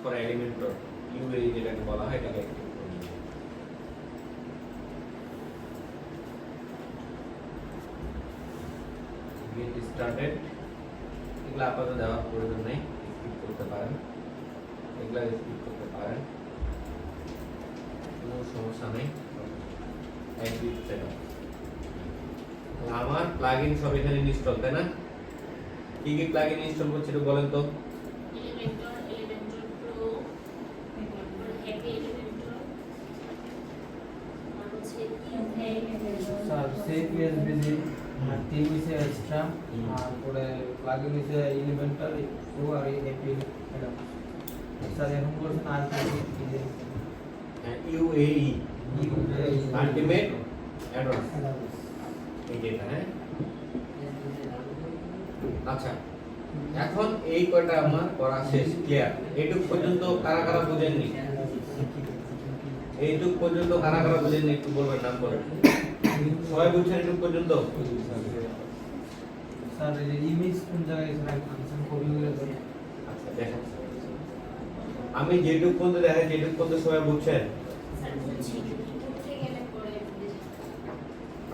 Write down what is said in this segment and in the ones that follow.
For Elementor UAE যেটাকে বলা হয় এটাকে অ্যাক্টিভ করব। গেট স্টার্টেড এগুলো আপাতত দেওয়ার প্রয়োজন নেই, স্কিপ করতে পারেন, এগুলো স্কিপ করতে পারেন, কোনো সমস্যা নেই। অ্যাক্টিভ সেটআপ আমার প্লাগইন সব এখানে ইনস্টল, তাই না? কি কি প্লাগইন ইনস্টল করছি একটু বলেন তো। এলিমেন্টর প্রো, হ্যাপি এলিমেন্টর, আর হচ্ছে স্যার সেফ ইউএসবি আর টিভিসি এক্সট্রা আর পরে প্লাগইন হইছে এলিমেন্টার প্রো আর এপি এটা স্যার এখন করছেন আর কি ইউএই আলটিমেট অ্যাডভান্স এই যেটা, হ্যাঁ আচ্ছা এখন এই কয়টা আমার করা শেষ, ক্লিয়ার। এইটুক পর্যন্ত কারা কারা বুঝেননি? এইটুক পর্যন্ত কারা কারা বুঝেননি একটু বলবেন, নাম বলেন। সবাই বুঝছেন এইটুক পর্যন্ত? স্যার এই ইমেজ কোন জায়গায় স্যার ফাংশন কপি করে দেন? আচ্ছা দেখেন, আমি যেটুক পর্যন্ত দেখাই যেটুক পর্যন্ত সবাই বুঝছেন? স্যার বলছি করতে গেলে পরে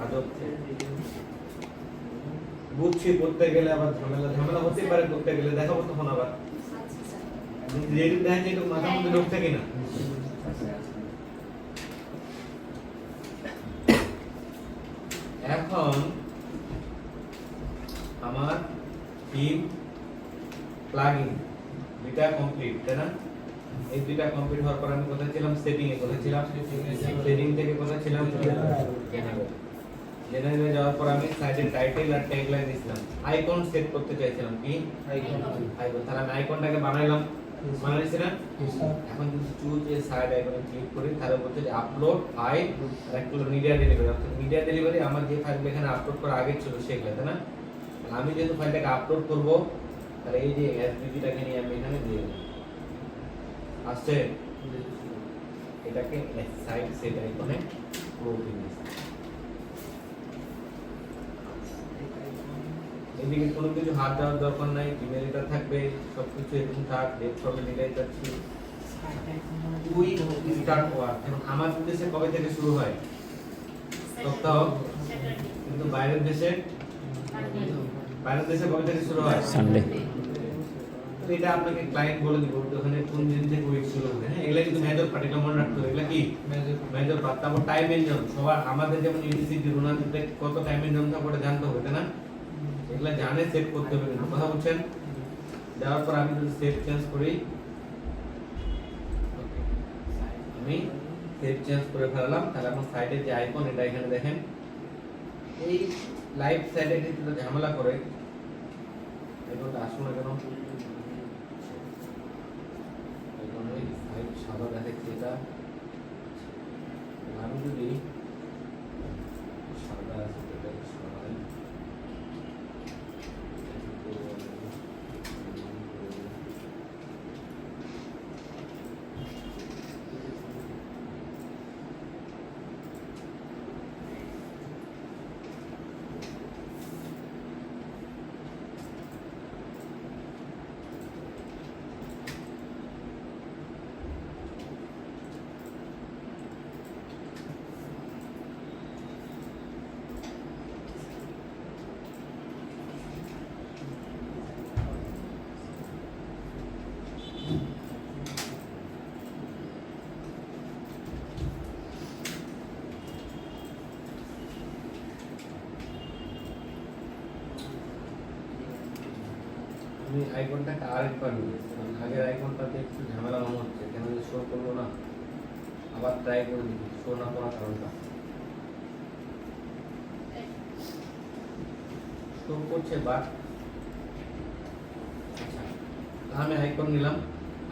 আদব বুঝছি, করতে গেলে আবার ঝামেলা ঝামেলা হতে পারে, করতে গেলে দেখাবো তখন আবার। আচ্ছা স্যার যেটুক দেখেন যেটুক মাথার মধ্যে ঢুকছে কিনা। এখন আমার থিম প্লাগইন দুইটা কমপ্লিট, তাই না? এই দুইটা কমপ্লিট হওয়ার পর আমি কোথায় ছিলাম? সেটিং এ। কোথায় ছিলাম? সেটিং থেকে কোথায় ছিলাম? জেনারেলে যাওয়ার পর আমি সাইডে টাইটেল আর ট্যাগলাইন দিছিলাম। আইকন সেট করতে চাইছিলাম, কি আইকন আইকন। তাহলে আমি আইকনটাকে বানাইলাম, বানাইছি না? এখন যদি চুজ এ সাইড আইকনে ক্লিক করি তাহলে বলতে যে আপলোড ফাইল আর একটা হলো মিডিয়া ডেলিভারি। অর্থাৎ মিডিয়া ডেলিভারি আমার যে ফাইল এখানে আপলোড করা আগে ছিল সেগুলো, তাই না? আমি যেহেতু ফাইলটাকে আপলোড করব তাহলে এই যে এসভিজিটাকে নিয়ে আমি এখানে দিয়ে দেব। আসছে এটাকে সাইড সেট আইকনে প্রোফাইল দিই। এদিকে কোনো কিছু হাত দেওয়ার দরকার নাই, ইমেল এটা থাকবে, সবকিছু এরকম থাক, ডেস্কটপে ডিজাইন যাচ্ছি। কুইক স্টার্ট ওয়ার্ক এবং আমার দেশে কবে থেকে শুরু হয়? সপ্তাহ, কিন্তু বাইরের দেশে কবে থেকে শুরু হয়? সানডে। তো এটা আপনাকে ক্লায়েন্ট বলে দিব ওখানে কোন দিন থেকে উইক শুরু হবে। হ্যাঁ এগুলা কিন্তু মেজর পার্টিকুলার মনে রাখতে হবে। এগুলা কি মেজর পার্ট। তারপর টাইম এন্ড জোন, সবার আমাদের যেমন ইউনিসিটি রুনাতে কত টাইম এন্ড জোন থাকে ওটা জানতে হবে, তাই না? এগুলা জানে সেট করতে হবে, কিন্তু কথা বলছেন। দেওয়ার পর আমি যদি সেভ চেঞ্জ করি, আমি সেভ চেঞ্জ করে ফেললাম। তাহলে আমার সাইডে যে আইকন এটা এখানে দেখেন, এই লাইভ সাইডে একটু ঝামেলা করে আইকনটা আসুন না কেন, আইকনে সাইড সাদা দেখাচ্ছে এটা। আমি যদি সাদা আছে এটা সরাই, আমি আইকনটাকে আরেকবার নিই। আগের আইকনটাতে একটু ঝামেলা মনে হচ্ছে, কেন যে শো করলো না। আবার ট্রাই করে দেখি শো না করার কারণটা। শো করছে বাট আচ্ছা, আমি আইকন নিলাম।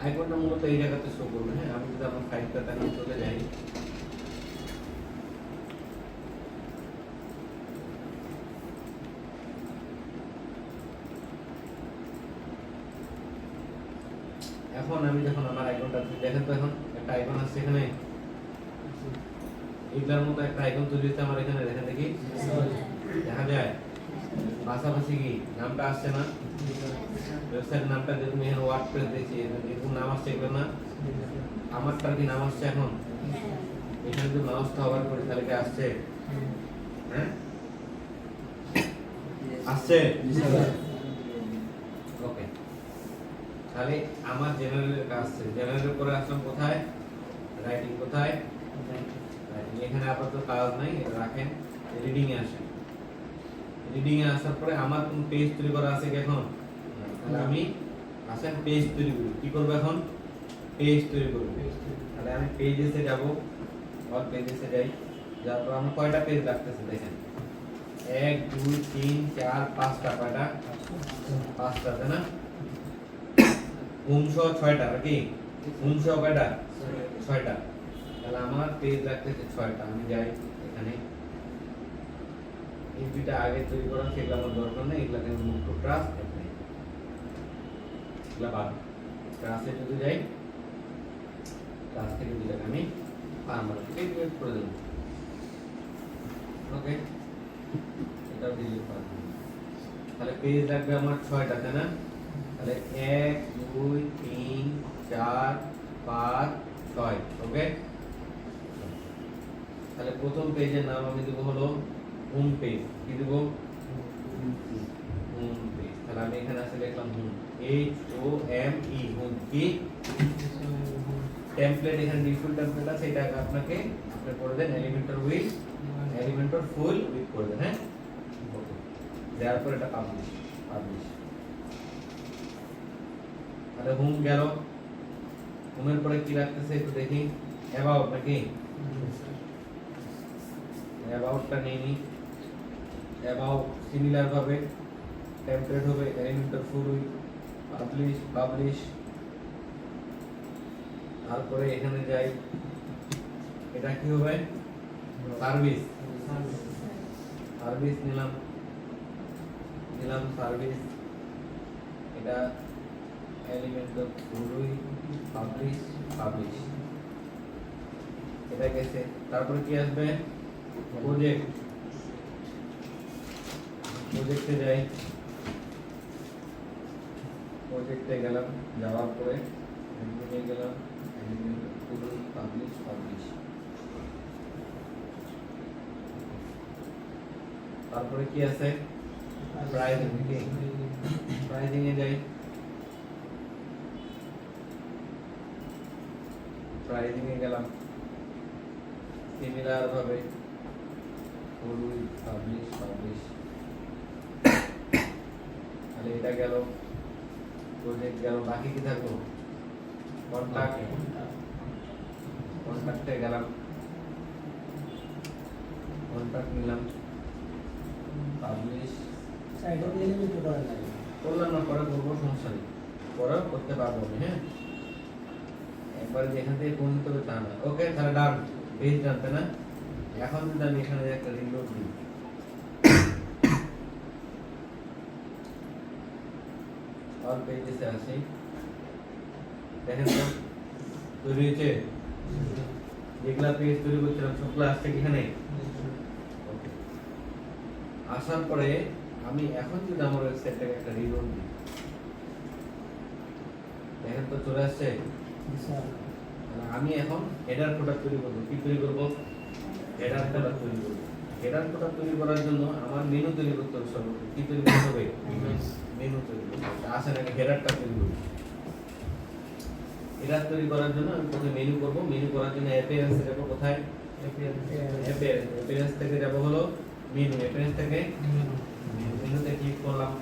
আইকনটা মূলত এই জায়গাতে শো করবে। হ্যাঁ আমি যদি আমার ফাইলটা তাকে চলে যাই, এখন আমি যখন আমার আইকনটা দেখেন তো, এখন একটা আইকন আছে এখানে, এইগুলার মতো একটা আইকন তৈরি হচ্ছে আমার এখানে, দেখেন দেখি দেখা যায়। পাশাপাশি কি নামটা আসছে না, ওয়েবসাইটের নামটা যে তুমি এখানে ওয়ার্ডপ্রেস দেখছি এরকম নাম আসছে এগুলো না, আমারটার কি নাম আসছে এখন, এখানে যদি মাউসটা ওভার করি তাহলে কি আসছে, হ্যাঁ আসছে, ওকে। তাহলে আমার জেনারেলের কাজ আছে, জেনারেলের পরে আসলাম কোথায়, রাইটিং কোথায়, রাইটিং এখানে আপাতত কাজ নাই, এটা রাখেন, রিডিং এ আসেন। রিডিং এ আসার পরে আমার কোন পেজ তৈরি করা আছে কি এখন, তাহলে আমি আসেন পেজ তৈরি করি, কি করব এখন, পেজ তৈরি করব। তাহলে আমি পেজেসে যাব, অল পেজেসে যাই, যার পর আমরা কয়টা পেজ রাখতেছি দেখেন, 1 2 3 4 5টা, কয়টা, 5টা, তাই না, হোম সহ 6টা নাকি, হোম সহ কয়টা, 6টা। তাহলে আমার পেজ রাখতেছে 6টা, আমি যাই এখানে, এই দুইটা আগে তৈরি করা সেগুলো আমার দরকার নেই, এগুলো আমি মুভ টু ক্লাস, এগুলো বাদ, ক্লাসে যদি যাই, ক্লাস থেকে দুইটাকে আমি পার্মানেন্টলি ডিলিট করে দেব, ওকে, এটাও ডিলিট করে দেব। তাহলে পেজ লাগবে আমার 6টা, তাই না, তাহলে 1 2 3 4 5 6, ওকে। তাহলে প্রথম পেজের নাম আমি দেব হলো হোম পেজ, কি দেব, হোম পেজ। তাহলে আমি এখানে আসলে লিখলাম হোম, HOME, হোম কি, টেমপ্লেট, এখানে ডিফল্ট টেমপ্লেট আছে, এটা আপনাকে আপনি করে দেন Elementor with, Elementor full width করে দেন, হ্যাঁ, ওকে। দেওয়ার পর এটা পাবলিশ, পাবলিশ। তাহলে হোম গেল, হোমের পরে কি রাখতেছে একটু দেখি, অ্যাবাউট নাকি, অ্যাবাউটটা নেই নি, অ্যাবাউট সিমিলার ভাবে টেমপ্লেট হবে Elementor full with, publish, publish. তারপরে এখানে যাই, এটা কি হবে, সার্ভিস, সার্ভিস নিলাম, নিলাম সার্ভিস, এটা Elementor full with, publish, publish, এটা গেছে। তারপরে কি আসবে, প্রজেক্ট, প্রজেক্টে যাই, প্রজেক্টে গেলাম, যাওয়ার পরে এডমিনে গেলাম, Elementor full with, publish, publish. তারপরে কি আছে, প্রাইসিং, প্রাইসিং এ যাই, প্রাইসিং এ গেলাম, সিমিলার ভাবে ফুল উইথ, পাবলিশ, পাবলিশ। তাহলে এটা গেল, প্রজেক্ট গেল, বাকি কি থাকলো, কন্টাক্ট, কন্টাক্টে গেলাম, কন্টাক্ট নিলাম, পাবলিশ, সাইডে এলিমেন্ট করা যায়, করলাম না, পরে করবো, সমস্যা নেই, পরে করতে পারবো আমি, হ্যাঁ, একবার যেখান থেকে কোন দিতে হবে তা না, ওকে। তাহলে ডান, পেজ ডান, তাই না। এখন যদি আমি এখানে একটা রিলোড দিই, অল পেজেসে আসি, দেখেন তো তৈরি হয়েছে, যেগুলা পেজ তৈরি করছিলাম সবগুলো আসছে কি এখানে, ওকে। আসার পরে আমি এখন যদি আমার ওয়েবসাইটটাকে একটা রিলোড দিই, দেখেন তো চলে আসছে। আমি এখন হেডার প্রোডাক্ট তৈরি করব, কি তৈরি করব, হেডার প্রোডাক্ট তৈরি করব। হেডার প্রোডাক্ট তৈরি করার জন্য আমার মেনু তৈরি করতে হবে, সর্বপ্রথম কি তৈরি করতে হবে, মেনু তৈরি করতে হবে। আসেন আগে হেডারটা তৈরি করি। হেডার তৈরি করার জন্য আমি প্রথমে মেনু করব, মেনু করার জন্য অ্যাপিয়ারেন্সে যাব, কোথায়, অ্যাপিয়ারেন্স থেকে যাব হলো মেনু, অ্যাপিয়ারেন্স থেকে মেনুতে ক্লিক করলাম,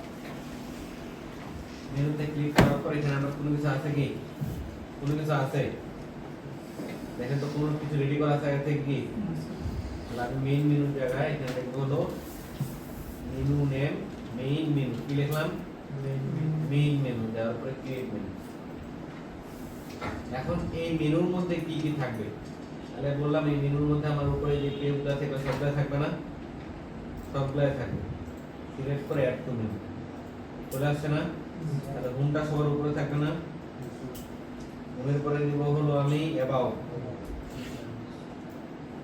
মেনুতে ক্লিক করার পর এখানে আমার কোনো কিছু আছে কি, কোনো কিছু আছে, দেখেন তো কোনো কিছু রেডি করা আছে আগে থেকে কি, তাহলে আমি মেইন মেনুর জায়গায় এখানে লিখব হলো মেনু নেম, মেইন মেনু, কি লিখলাম, মেইন মেনু, দেওয়ার পরে ক্রিয়েট মেনু। এখন এই মেনুর মধ্যে কি কি থাকবে, তাহলে বললাম এই মেনুর মধ্যে আমার উপরে যে পেজগুলো আছে সবগুলো থাকবে না, সবগুলো থাকবে, সিলেক্ট করে অ্যাড টু মেনু, চলে আসছে না। তাহলে হোমটা সবার উপরে থাকবে না, হোমের পরে নিব হলো আমি অ্যাবাউট,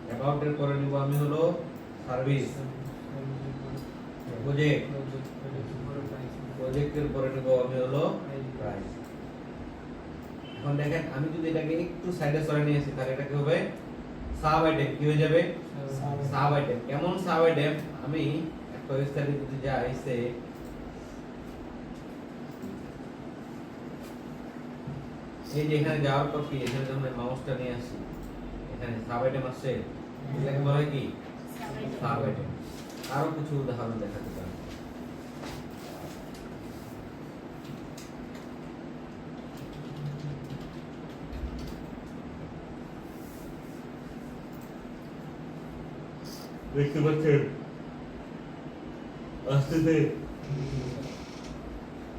অ্যাবাউটের পরে নিব আমি হলো সার্ভিস, প্রজেক্ট পুরো প্রাইস প্রজেক্টের পরে নেব আমি হলো প্রাইস। এখন দেখেন আমি যদি এটাকে একটু সাইডে সরিয়ে নিয়ে আসি তাহলে এটা কি হবে সাব আইটেম কি হয়ে যাবে সাব আইটেম। কেমন সাব আইটেম আমি একটা ওয়েবসাইটে যদি যাই সে এই যে এখানে যাওয়ার পর কি এখানে যখন মাউসটা নিয়ে আসি এখানে সাব আইটেম আসছে এটাকে বলা হয় কি সাব আইটেম। আরো কিছু উদাহরণ দেখাতে পারি। দেখতে পাচ্ছেন আস্তে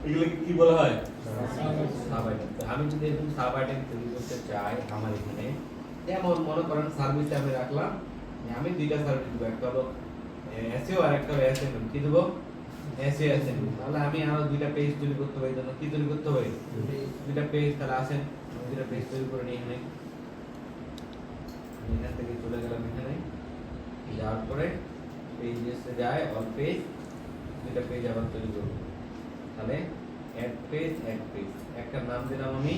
এগুলোকে কি বলা হয় সাব আইটেম। তো আমি যদি এরকম সাব আইটেম তৈরি করতে চাই আমার এখানে যেমন মনে করেন সার্ভিস আমি রাখলাম আমি দুইটা সার্ভিস দেবো একটা হলো এসইও আর একটা হলো এসএমএম কি দেবো এসইও এসএমএম। তাহলে আমি আরো দুইটা পেজ তৈরি করতে হবে জন্য কি তৈরি করতে হবে দুইটা পেজ। তাহলে আসেন আমি দুইটা পেজ তৈরি করে নিই এখানে এখান থেকে চলে গেলাম এখানে যাওয়ার পরে পেজে যায় অল পেজ দুইটা পেজ আবার তৈরি করব। তাহলে অ্যাড পেজ একটা নাম দিলাম আমি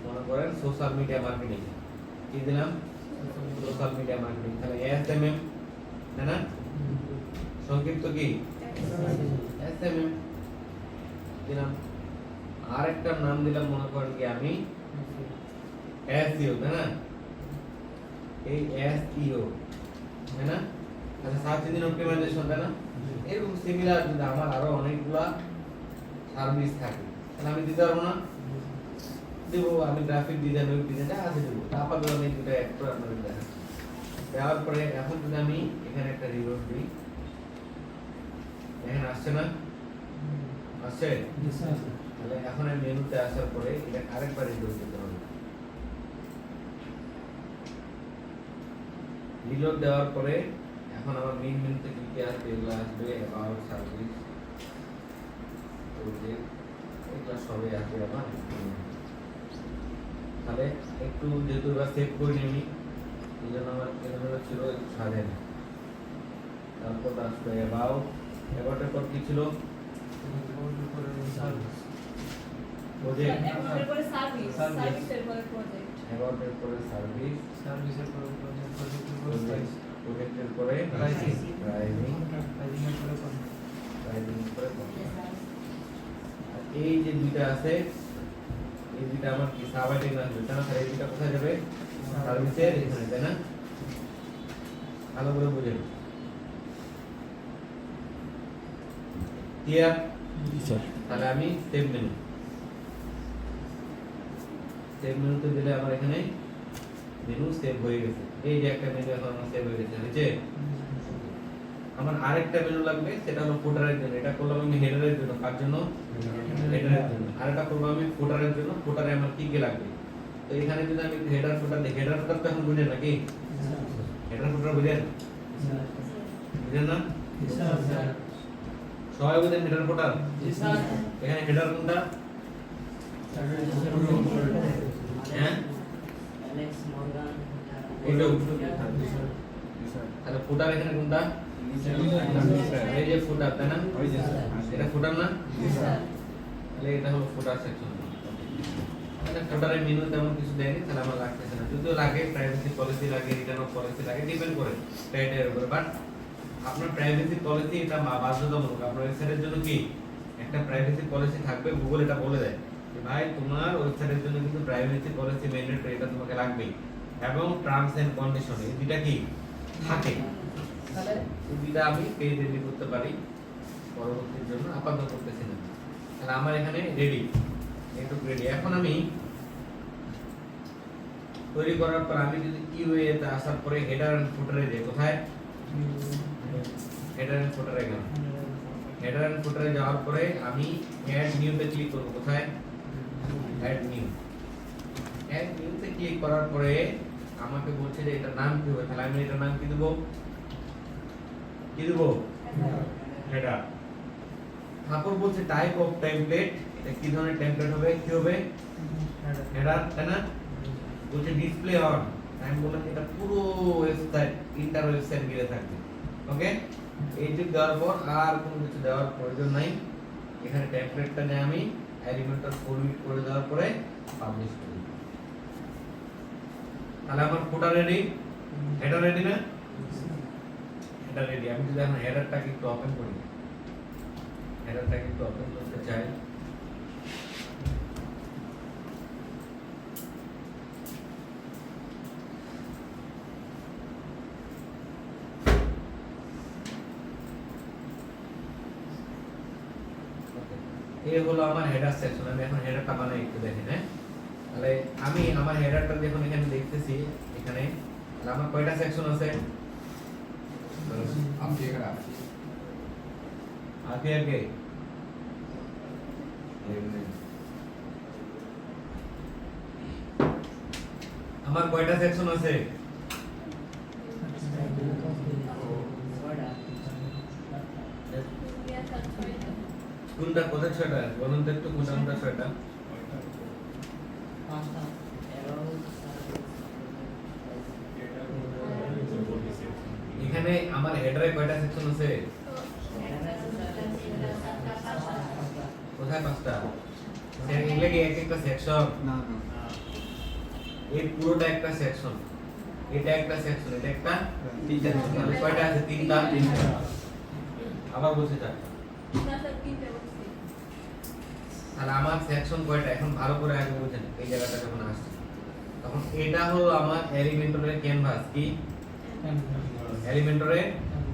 মনে করেন সোশ্যাল মিডিয়া মার্কেটিং কি দিলাম সোশ্যাল মিডিয়া মার্কেটিং। তাহলে এসএমএম না না সংক্ষিপ্ত কি এসএমএম দিলাম। আর একটা নাম দিলাম মনে করেন কি আমি এসইও তাই না এই এসইও তাই না আচ্ছা সার্চ ইঞ্জিন অপটিমাইজেশন তাই না। এরকম সিমিলার যদি আমার আরো অনেকগুলা সার্ভিস থাকে তাহলে আমি দিতে পারবো না দেবো। আমি গ্রাফিক ডিজাইন ওয়েব ডিজাইনটা আছে দেবো আপাতত আমি দুটো অ্যাড করে আপনাদের দেখাচ্ছি। দেওয়ার পরে এখন যদি আমি এখানে একটা রিলোড দিই এখানে আসছে না আসছে তাহলে এখন আমি মেনুতে আসার পরে এটা আরেকবার রিলোড দিতে হবে। রিলোড দেওয়ার পরে এখন আমার মেইন মেনুতে কি কি আসবে এগুলো আসবে অ্যাবাউট সার্ভিস প্রজেক্ট এগুলো সবই আসবে আমার। তাহলে একটু যেহেতু এবার সেভ করে নিই এই জন্য আমার এগুলো ছিল একটু সাজেন। তারপর আসবে অ্যাবাউটের পর কি ছিল প্রজেক্ট অ্যাকাউন্টের পরে সার্ভিস সার্ভিসের পরে প্রজেক্ট অ্যাবাউটের পরে সার্ভিস সার্ভিসের পরে প্রজেক্টের পরে প্রাইস প্রজেক্টের পরে প্রাইসিং প্রাইসিং প্রাইসিংয়ের পরে প্রাইসিং পরে আর এই যে দুইটা আছে এই দুইটা আমার কি সাব আইটেম আসবে তাই না। তাহলে এই দুইটা কোথায় যাবে সার্ভিসের এখানে তাই না। ভালো করে বুঝেন ক্লিয়ার তাহলে আমি সেভ মেনুতে দিলে আমার এখানে মেনু সেভ হয়ে গেছে। এই যে একটা মেনু এখন আমার সেভ হয়ে গেছে হয়েছে। আমার আরেকটা মেনু লাগবে সেটা হলো ফুটারের জন্য। এটা করলাম আমি হেডারের জন্য কার জন্য হেডারের জন্য। আরেকটা করব আমি ফুটারের জন্য। ফুটারে আমার কি কি লাগবে তো এখানে যদি আমি হেডার ফুটার দেখি হেডার ফুটার তো এখন বুঝেন নাকি হেডার ফুটার বুঝেন না সবাই বুঝেন হেডার ফুটার এখানে হেডার কোনটা হ্যাঁ এইটা তাহলে ফুটার এখানে কোনটা এই যে ফুটার তাই না এটা ফুটার না তাহলে এটা হলো ফুটার সেকশন। ফুটারের মেনু তেমন কিছু দেয়নি তাহলে আমার লাগতেছে না। যদিও লাগে প্রাইভেসি পলিসি লাগে রিটার্ন অফ পলিসি লাগে ডিপেন্ড করে ক্রাইটেরিয়ার উপর। বাট আপনার প্রাইভেসি পলিসি এটা বাধ্যতামূলক আপনার ওয়েবসাইটের জন্য কি একটা প্রাইভেসি পলিসি থাকবে। গুগল এটা বলে দেয় যে ভাই তোমার ওয়েবসাইটের জন্য কিন্তু প্রাইভেসি পলিসি ম্যান্ডেটরি এটা তোমাকে লাগবে এবং টার্মস এন্ড কন্ডিশন এই দুইটা কি থাকে। তাহলে এই দুইটা আমি পেজ রেডি করতে পারি পরবর্তীর জন্য আপাতত করতেছি না। তাহলে আমার এখানে রেডি এটুকু রেডি। এখন আমি তৈরি করার পর আমি যদি কিউএ তে আসার পরে হেডার এন্ড ফুটারে যাই কোথায় হেডার এন্ড ফুটারে গেলাম। হেডার এন্ড ফুটারে যাওয়ার পরে আমি অ্যাড নিউ তে ক্লিক করব। কোথায় অ্যাড নিউ তে ক্লিক করার পরে আমাকে বলছে যে এটা নাম কি হবে। তাহলে আমি এটার নাম কি দেব হেডার। তারপর বলছে টাইপ অফ টেমপ্লেট এটা কি ধরনের টেমপ্লেট হবে কি হবে হেডার তাই না। বলছে ডিসপ্লে অন আমি বললাম এটা পুরো ওয়েবসাইট ইন্টার ওয়েবসাইট ঘিরে থাকবে। ওকে এইটুক দেওয়ার পর আর কোনো কিছু দেওয়ার প্রয়োজন নাই। এখানে টেমপ্লেটটা নিয়ে আমি এলিমেন্টর ফরম্যাট করে দেওয়ার পরে পাবলিশ করি। তাহলে আমার ফুটার রেডি, হেডার রেডি না? Header ready. আমি যদি এখন হেডারটাকে একটু ওপেন করি, হেডারটাকে একটু ওপেন করতে চাই, এই হলো আমার হেডার সেকশন। আমি এখন হেডারটা বানাই একটু দেখেন। হ্যাঁ, তাহলে আমি আমার হেডারটা যখন এখানে দেখতেছি, এখানে তাহলে আমার কয়টা সেকশন আছে? আগে আগে আমার কয়টা সেকশন আছে? কোনটা কোথায় ছয়টা বলুন তো একটু, কোনটা কোনটা ছয়টা? এখানে আমার হেডারে কয়টা সেকশন আছে? কোথায় পাঁচটা? এগুলো কি এক একটা সেকশন? না এই পুরোটা একটা সেকশন, এটা একটা সেকশন, এটা একটা তিনটা তাহলে কয়টা আছে? তিনটা। আবার বলছি চারটা। তাহলে আমার সেকশন কয়টা? এখন ভালো করে আগে বুঝেন। এই জায়গাটা যখন আসছে তখন এটা হলো আমার এলিমেন্টরের ক্যানভাস। কি এলিমেন্টরের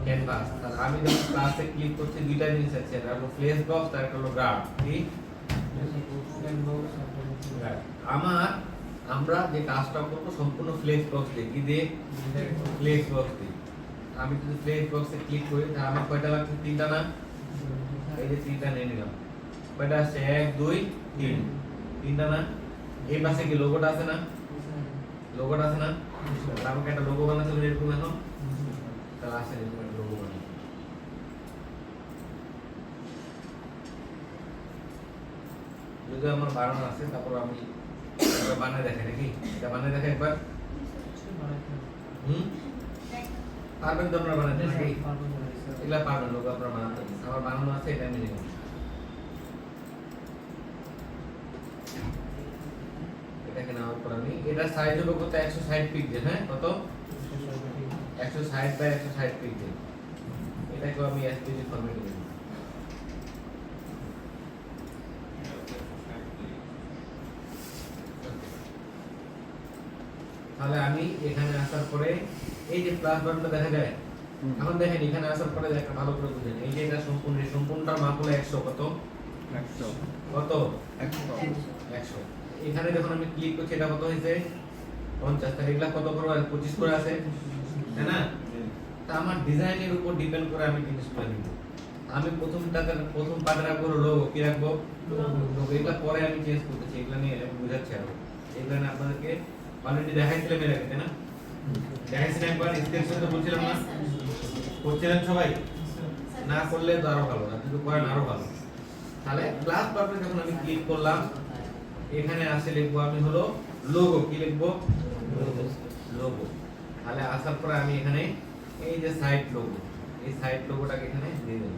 ক্যানভাস? তাহলে আমি যখন ক্লাসে ক্লিক করছি দুইটা জিনিস আছে, একটা হলো ফ্লেশ বক্স আর একটা হলো গ্রাফ। কি আমার আমরা যে কাজটা করব সম্পূর্ণ ফ্লেক্স বক্স দিয়ে, কি দিয়ে? ফ্লেক্স বক্স দিয়ে। আমি যদি ফ্লেক্স বক্সে ক্লিক করি তাহলে আমার কয়টা লাগছে? তিনটা না? এই যে তিনটা নিয়ে নিলাম। কয়টা আছে? 1 2 3, তিনটা না? এই পাশে কি লোগোটা আছে না? লোগোটা আছে না? তাহলে আমাকে একটা লোগো বানাতে হবে এরকম। এখন তাহলে আসেন এরকম একটা লোগো বানাই। যদি আমার বানানো আছে তারপর আমি এটা বানায় দেখে নাকি? এটা বানায় দেখে একবার। পারবেন তো আপনারা বানাতে নাকি? এগুলা পারবেন, লোক আপনারা বানাতে। আমার বানানো আছে, এটা আমি নিব। এটাকে নেওয়ার পর আমি এটা সাইজ হবে কত? 160 পিক্সেল। হ্যাঁ, কত? 160 বাই 160 পিক্সেল। এটাকে আমি এসপিজি ফরম্যাটে দেব। তাহলে আমি এখানে আসার পরে এই যে প্লাস বাটনটা দেখা যায়, এখন দেখেন এখানে আসার পরে একটা ভালো করে বুঝেন। এই যে এটা সম্পূর্ণটার মাপ হলো 100। কত? 100 কত? 100। এখানে যখন আমি ক্লিক করছি এটা কত হয়েছে? 50। তাহলে এগুলা কত করে? 25 করে আছে, তাই না? তা আমার ডিজাইনের উপর ডিপেন্ড করে আমি জিনিসগুলো নিব। আমি প্রথম পার্টে রাখবো লোগো। কি রাখবো? লোগো। এটা পরে আমি চেঞ্জ করতেছি, এগুলা নিয়ে আমি বুঝাচ্ছি আরো। এগুলা না আপনাদেরকে অলরেডি দেখাইছিলাম এর আগে, তাই না? দেখাইছিলাম একবার, স্ক্রিনশটে বলছিলাম না? করছিলেন সবাই? না করলে তো আরো ভালো, আপনি তো করেন আরো ভালো। তাহলে ক্লাস বাটনে যখন আমি ক্লিক করলাম, এখানে আসে লিখবো আমি হলো লোগো। কি লিখবো? লোগো। তাহলে আসার পরে আমি এখানে এই যে সাইট লোগো, এই সাইট লোগোটাকে এখানে দিয়ে দেব।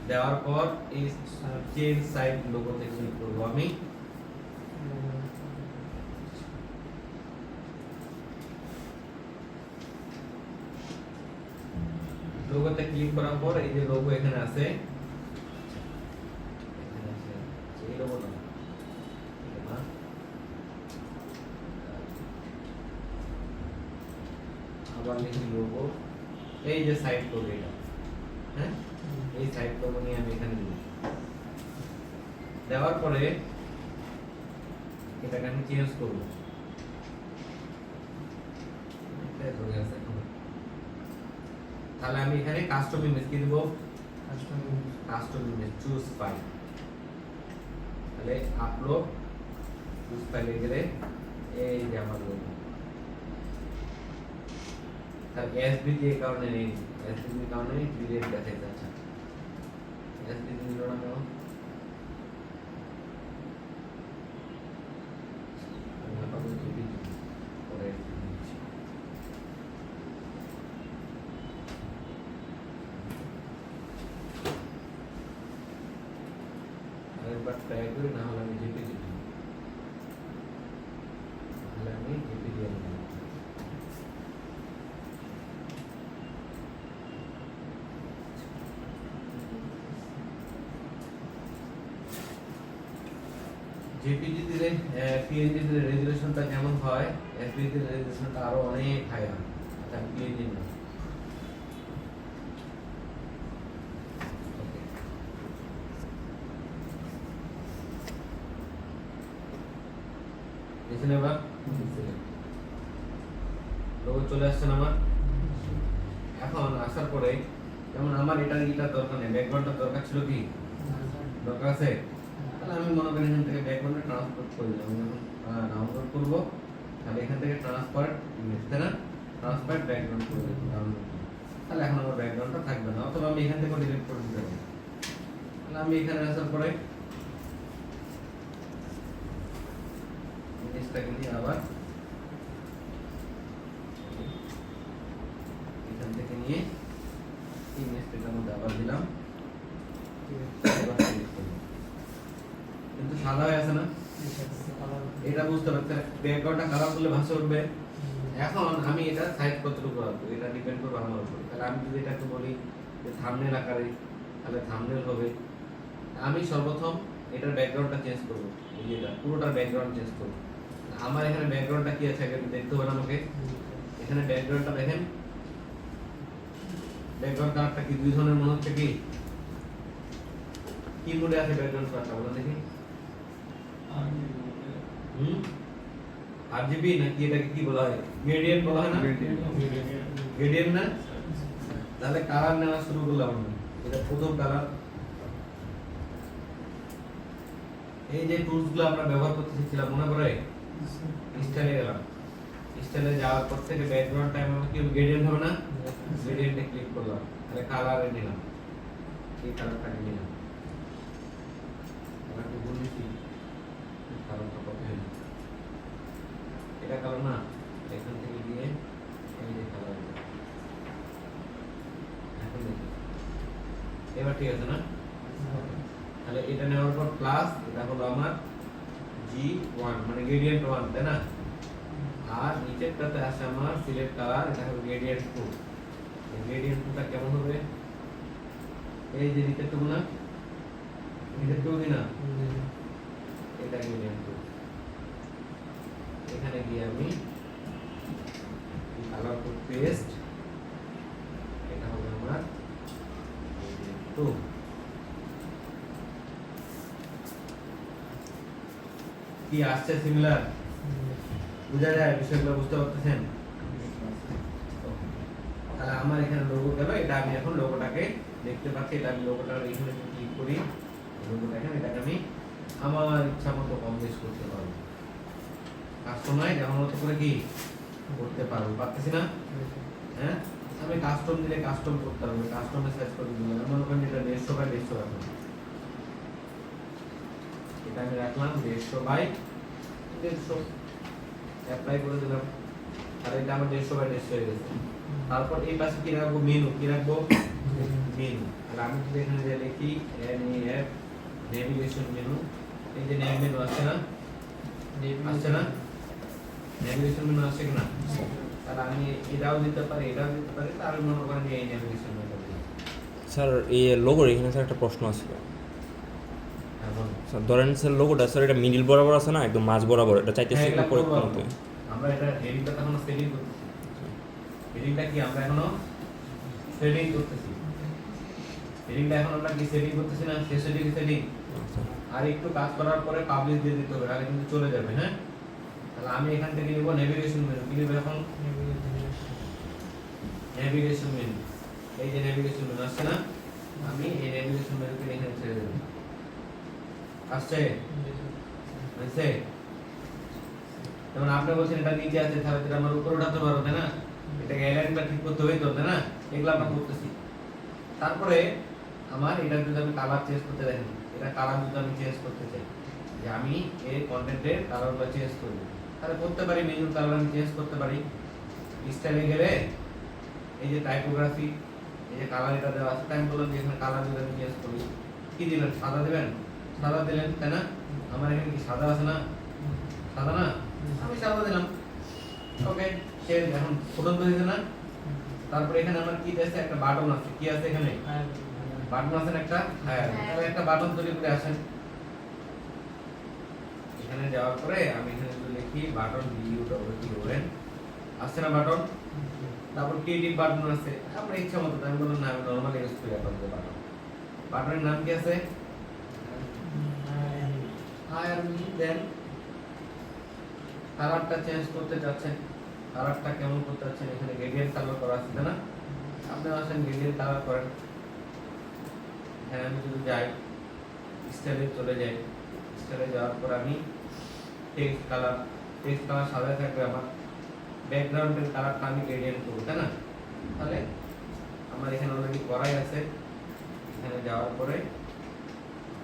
দেওয়ার পর এই চেঞ্জ সাইট লোগোতে ক্লিক করব আমি। লোগোতে ক্লিক করার পর এই যে লোগো এখানে আছে, এই লোগোটা আবার লিখি লোগো। এই যে সাইট লোগো এটা, হ্যাঁ, এই সাইট লোগো নিয়ে আমি এখানে দিব। দেওয়ার পরে এটাকে আমি চেঞ্জ করব। তাহলে আমি এখানে কাস্টম ইমেজ কি দেব? Custom image choose file. তাহলে আপলোড চুজ ফাইলে গেলে এই যে আমার লোগো। তার এসবিটি এর কারণে নেই, এসবিটি কারণে ডিলিট দেখাই যাচ্ছে। এসবিটি নিল না কেন? আমি আপাতত ডিলিট পরে দিচ্ছি। ট্রাই করি, না হলে আমি জেপিজি দিই, তাহলে আমি জেপিজি আনবো। জেপিজি দিলে পিএনজি দিলে রেজুলেশনটা কেমন হয়, এসপিজি দিলে রেজুলেশনটা আরো অনেক হাই হয়। আচ্ছা আমি পিএনজি না, দেখছেন এবার লোগো চলে আসছে না আমার। এখন আসার পরে যেমন আমার এটা দরকার নেই, ব্যাকগ্রাউন্ডটা দরকার ছিল কি, দরকার আছে, তাহলে আমি মনে করি এখান থেকে ব্যাকগ্রাউন্ডে ট্রান্সফার করে দিলাম। আমি যখন ডাউনলোড করবো তাহলে এখান থেকে ট্রান্সফার ইমেজ, তাই না, ট্রান্সফার ব্যাকগ্রাউন্ড করে দিলাম ডাউনলোড, তাহলে এখন আমার ব্যাকগ্রাউন্ডটা থাকবে না, অথবা আমি এখান থেকে ডিলিট করে দিতে পারি। তাহলে আমি এখানে আসার পরে ইমেজটাকে নিয়ে আবার এখান থেকে নিয়ে ইমেজটার মধ্যে আবার দিলাম, এবার delete করলাম। কিন্তু সাদা হয়ে আছে না, এটা বুঝতে পারছেন, ব্যাকগ্রাউন্ডটা কালার করলে ভাসে উঠবে। এখন আমি এটা সাইজ কতটুকু রাখবো এটা ডিপেন্ড করবে আমার উপর। তাহলে আমি যদি এটাকে বলি যে থাম্বনেল আকারে, তাহলে থাম্বনেল হবে। আমি সর্বপ্রথম এটার ব্যাকগ্রাউন্ডটা চেঞ্জ করব, এই যে এটা পুরোটার ব্যাকগ্রাউন্ড চেঞ্জ করব। আমার এখানে ব্যাকগ্রাউন্ডটা কি আছে আগে দেখতে হবে না আমাকে, এখানে ব্যাকগ্রাউন্ডটা দেখেন, ব্যাকগ্রাউন্ড কালারটা কি দুই ধরনের মনে হচ্ছে, কি মোডে আছে ব্যাকগ্রাউন্ড কালারটা বলেন দেখি। আরজিবি নাকি এটাকে কি বলা হয়, গ্রেডিয়েন্ট বলা হয় না, গ্রেডিয়েন্ট না। তাহলে কালার নেওয়া শুরু করলাম আমরা, এটা প্রথম কালার। এই যে টুলস গুলো আমরা ব্যবহার করতে শিখছিলাম মনে পড়ে, স্টাইলে গেলাম, স্টাইলে যাওয়ার পর থেকে ব্যাকগ্রাউন্ড টাইম আমরা কি গ্রেডিয়েন্ট হবে না, গ্রেডিয়েন্টে ক্লিক করলাম, তাহলে কালারে নিলাম, এই কালারটাকে নিলাম, আমরা কি বলেছি কালারটা কত হলো, এটা কালার না, এখান থেকে গিয়ে এই যে কালার, এখন দেখি এবার ঠিক আছে না। তাহলে এটা নেওয়ার পর প্লাস, এটা হলো আমার G1 মানে গ্রেডিয়েন্ট 1, তাই না। আর নিচেরটাতে আছে আমার সিলেক্ট কালার, এটা হলো গ্রেডিয়েন্ট 2। এই গ্রেডিয়েন্ট 2টা কেমন হবে, এই যে নিচেরটুকু না, নিচেরটুকু কি না, এটা গ্রেডিয়েন্ট 2। এখানে গিয়ে আমি কালার টু পেস্ট, এটা হবে আমার 2। কি আসছে সিমিলার, বুঝা যায় বিষয়গুলো, বুঝতে পারতেছেন। তাহলে আমার এখানে লোগো গেল, এটা আমি এখন লোগোটাকে দেখতে পাচ্ছি, এটা আমি লোগোটা এখানে ক্লিক করি, লোগোটা এখানে, এটাকে আমি আমার ইচ্ছা মতো কম বেশ করতে পারবো, কাস্টমাইজ আমার মতো করে কি করতে পারবো, পারতেছি না। হ্যাঁ, আমি কাস্টম দিলে কাস্টম করতে পারবো, কাস্টমে সাইজ করে দিলাম, মনে করেন এটা 150 বাই 150 রাখলাম, এটা আমি রাখলাম 150 বাই 150, অ্যাপ্লাই করে দিলাম, আর এটা আমার 150 বাই 150 হয়ে গেছে। তারপর এই পাশে কি রাখবো, মেনু, কি রাখবো, মেনু। আর আমি যদি এখানে যে লিখি NAF নেভিগেশন মেনু, এই যে নেভ মেনু আছে না, আসছে না, নেভিগেশন মেনু আসছে কিনা, তাহলে আমি এটাও দিতে পারি, এটাও দিতে পারি, তাহলে মনে করেন যে এই নেভিগেশন মেনু দিই। স্যার এই লোগোর এখানে স্যার একটা প্রশ্ন আছে এখন স্যার, ধরেন স্যার লোগোটা স্যার এটা মিডিল বরাবর আছে না, একদম মাঝ বরাবর, এটা চাইতেছি একটু করে কোনতে। আমরা এটা হেডিংটা এখনো সেটিং করতেছি, হেডিংটা কি আমরা এখনো সেটিং করতেছি, হেডিংটা এখন আমরা কি সেটিং করতেছি না, শেষ সেটিং সেটিং। আর একটু কাজ করার পরে পাবলিশ দিয়ে দিতে হবে, তাহলে কিন্তু চলে যাবে। হ্যাঁ, তাহলে আমি এখান থেকে নিব নেভিগেশন মেনু, কি নিব এখন, নেভিগেশন মেনু, এই যে নেভিগেশন মেনু আসছে না, আমি এই নেভিগেশন মেনুকে এখানে ছেড়ে দেব, আসছে হয়েছে। যেমন আপনি বলছেন এটা নিচে আছে, তাহলে এটা আমার উপরে উঠাতে পারবো, তাই না, এটাকে অ্যালাইনটা ঠিক করতে হইতো, তাই না, এগুলো আমরা করতেছি। তারপরে আমার এটা যদি আমি কালার চেঞ্জ করতে দেখেন, এটা কালার যদি আমি চেঞ্জ করতে চাই, যে আমি এই কন্টেন্টের কালারগুলো চেঞ্জ করব, তাহলে করতে পারি, মেনুর কালার আমি চেঞ্জ করতে পারি। স্টাইলে গেলে এই যে টাইপোগ্রাফি, এই যে কালার এটা দেওয়া আছে, টাইম বললাম যে এখানে কালার যদি আমি চেঞ্জ করি, কি দিবেন, সাদা দিবেন, সাদা দিলেন তাই না? আমার এখানে কি সাদা আছে না? সাদা না? আমি সাদা দিলাম। ওকে, সে এখন ফুটন্ত হয়েছে না? তারপরে এখানে আমার কি আছে? একটা বাটন আছে। কি আছে এখানে? বাটন আছে না একটা? হ্যাঁ, তাহলে একটা বাটন তৈরি করে আসেন। এখানে যাওয়ার পরে আমি এখানে যদি লিখি বাটন DUWN, আসছে না বাটন? তারপর ক্রিয়েটিভ বাটন আছে। আপনার ইচ্ছা মতো, আমি বললাম না আমি নরমালি ইউজ করি আপনাদের বাটন। বাটনের নাম কি আছে? দেন কালারটা চেঞ্জ করতে চাচ্ছেন, কালারটা কেমন করতে চাচ্ছেন? এখানে গ্রেডিয়েন্ট কালার করা আছে না? আপনি আসেন গ্রেডিয়েন্ট কালার করেন। এখানে আমি যদি যাই স্টাইলে চলে যাই, স্টাইলে যাওয়ার পর আমি টেক্সট কালার সাদা থাকবে আমার, ব্যাকগ্রাউন্ডের কালারটা আমি গ্রেডিয়েন্ট করব তাই না? তাহলে আমার এখানে অলরেডি করাই আছে। এখানে যাওয়ার পরে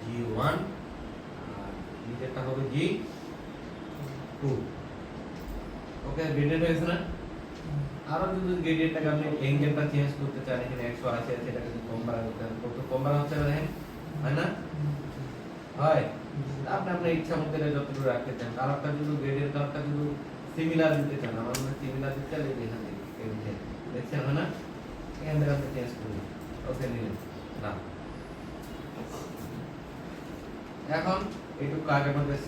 G1 আর নিচেরটা হবে G2। ওকে, গ্রেডিয়েন্ট হয়েছে না? আরো যদি গ্রেডিয়েন্টটাকে আপনি অ্যাঙ্গেলটা চেঞ্জ করতে চান, এখানে 180 আছে, এটাকে যদি কম বাড়া করতে চান, কত কম বাড়া হচ্ছে না দেখেন, হয় না? হয়। আপনি আপনার ইচ্ছা মতো এটা যতটুকু রাখতে চান। কালারটা যদি গ্রেডিয়েন্ট কালারটা যদি সিমিলার দিতে চান, আমার মনে সিমিলার দিতে চাইলে এখান থেকে দেখছেন হয় না? এখান থেকে আপনি চেঞ্জ করুন। ওকে, নিলেন না। এখন এইটুকু কাজ আমাদের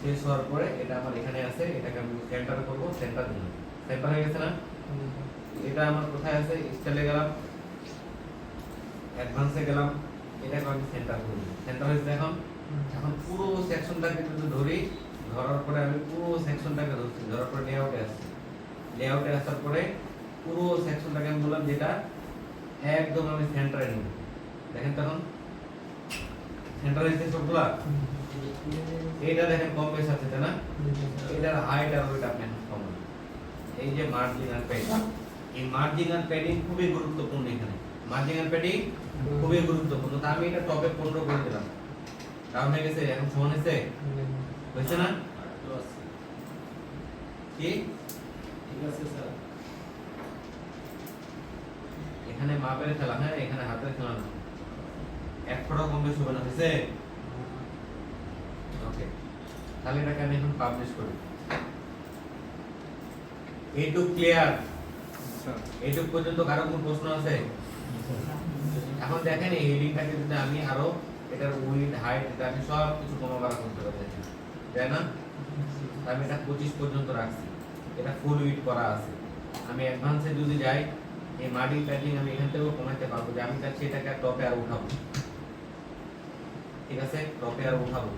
শেষ হওয়ার পরে এটা আমার এখানে আছে, এটাকে আমি সেন্টার করব, সেন্টার দিলাম। সেন্টার হয়ে গেছে না? এটা আমার কোথায় আছে? স্টাইলে গেলাম, অ্যাডভান্সে গেলাম, এটাকে আমি সেন্টার করব। সেন্টার হয়েছে এখন। এখন পুরো সেকশনটাকে যদি ধরি, ধরার পরে আমি পুরো সেকশনটাকে ধরছি, ধরার পরে লেআউটে আসছি। লেআউটে আসার পরে পুরো সেকশনটাকে আমি বললাম যেটা একদম আমি সেন্টারে নিব। দেখেন তখন সেন্টার হয়েছে সবগুলা। এইটা দেখেন কম বেশ আছে তাই না? এটার হাইট আর ওয়েট আপনি কম। এই যে মার্জিন আর প্যাডিং, এই মার্জিন আর প্যাডিং খুবই গুরুত্বপূর্ণ। এখানে মার্জিন আর প্যাডিং খুবই গুরুত্বপূর্ণ। তা আমি এটা টপে 15 করে দিলাম। ডাউন হয়ে গেছে, এখন সমান হয়েছে না? কি ঠিক আছে স্যার? এখানে মাপের খেলা, হ্যাঁ, এখানে হাতের খেলা না। এক ফোঁটা কম বেশি হবে না, হয়েছে? ওকে, তাহলে এটাকে আমি এখন পাবলিশ করি। এইটুক ক্লিয়ার? এইটুক পর্যন্ত কারো কোনো প্রশ্ন আছে? এখন দেখেন এই হেডিংটাকে যদি আমি আরো এটার উইডথ হাইট এটা আমি সব কিছু কমা বাড়া করতে পারি, তাই না? আমি এটা 25 পর্যন্ত রাখছি, এটা ফুল উইডথ করা আছে। আমি অ্যাডভান্সে যদি যাই, এই মার্জিন প্যাডিং আমি এখান থেকেও কমাতে পারবো, যে আমি চাচ্ছি এটাকে টপে আর উঠাবো। ঠিক আছে, টপে আর উঠাবো,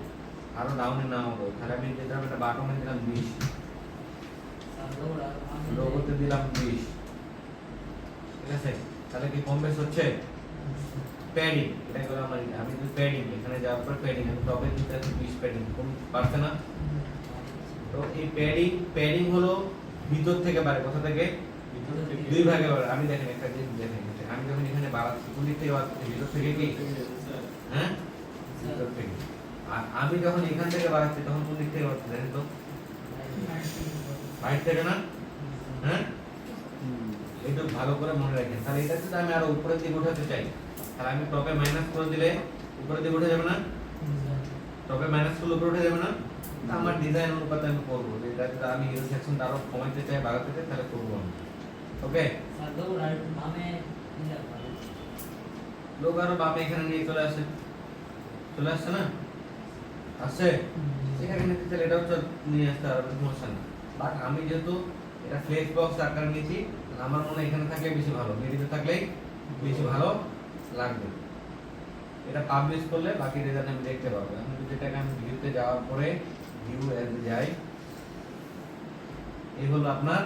আরো ডাউনে নামাবো। তাহলে আমি দিলাম এটা বাটনে দিলাম 20, লোগোতে দিলাম 20। ঠিক আছে, তাহলে কি কম বেশ হচ্ছে? প্যাডিং এটা করে আমি যদি প্যাডিং এখানে যাওয়ার পর প্যাডিং আমি টপে দিতে আছে 20 প্যাডিং, কোন পারছে না? তো এই প্যাডিং হলো ভিতর থেকে বাড়ে, কোথা থেকে? দুই ভাগে বাড়ে। আমি দেখেন একটা জিনিস দেখেন, আমি যখন এখানে বাড়াচ্ছি কোন দিক থেকে বাড়াচ্ছি? ভিতর থেকে কি? হ্যাঁ, ভিতর থেকে। আর আমি যখন এখান থেকে বাড়াচ্ছি তখন কোন দিক থেকে বাড়াচ্ছি দেখেন তো? বাইরে থেকে না? হ্যাঁ, একটু ভালো করে মনে রাখেন। তাহলে এটা যদি আমি আরো উপরের দিকে উঠাতে চাই, তাহলে আমি টপে মাইনাস করে দিলে উপরের দিকে উঠে যাবে না? টপে মাইনাস করলে উপরে উঠে যাবে না? আমার ডিজাইন অনুপাতে আমি করবো, যেটা যদি আমি এই সেকশনটা আরো কমাইতে চাই, বাড়াতে চাই, তাহলে করবো আমি। ওকে, লোক আরো বামে এখানে নিয়ে চলে আসে, চলে আসছে না? আসছে, এখানে নিতে চাইলে এটাও নিয়ে আসতে আর সমস্যা নেই। বাট আমি যেহেতু এটা ফ্লেক্স বক্স আকার নিয়েছি, আমার মনে হয় এখানে থাকলে বেশি ভালো, মিডিতে থাকলেই বেশি ভালো লাগবে। এটা পাবলিশ করলে বাকি ডিজাইন আমি দেখতে পাবো। এখন যদি এটাকে আমি ভিউতে যাওয়ার পরে ভিউ এজ যাই, এই হলো আপনার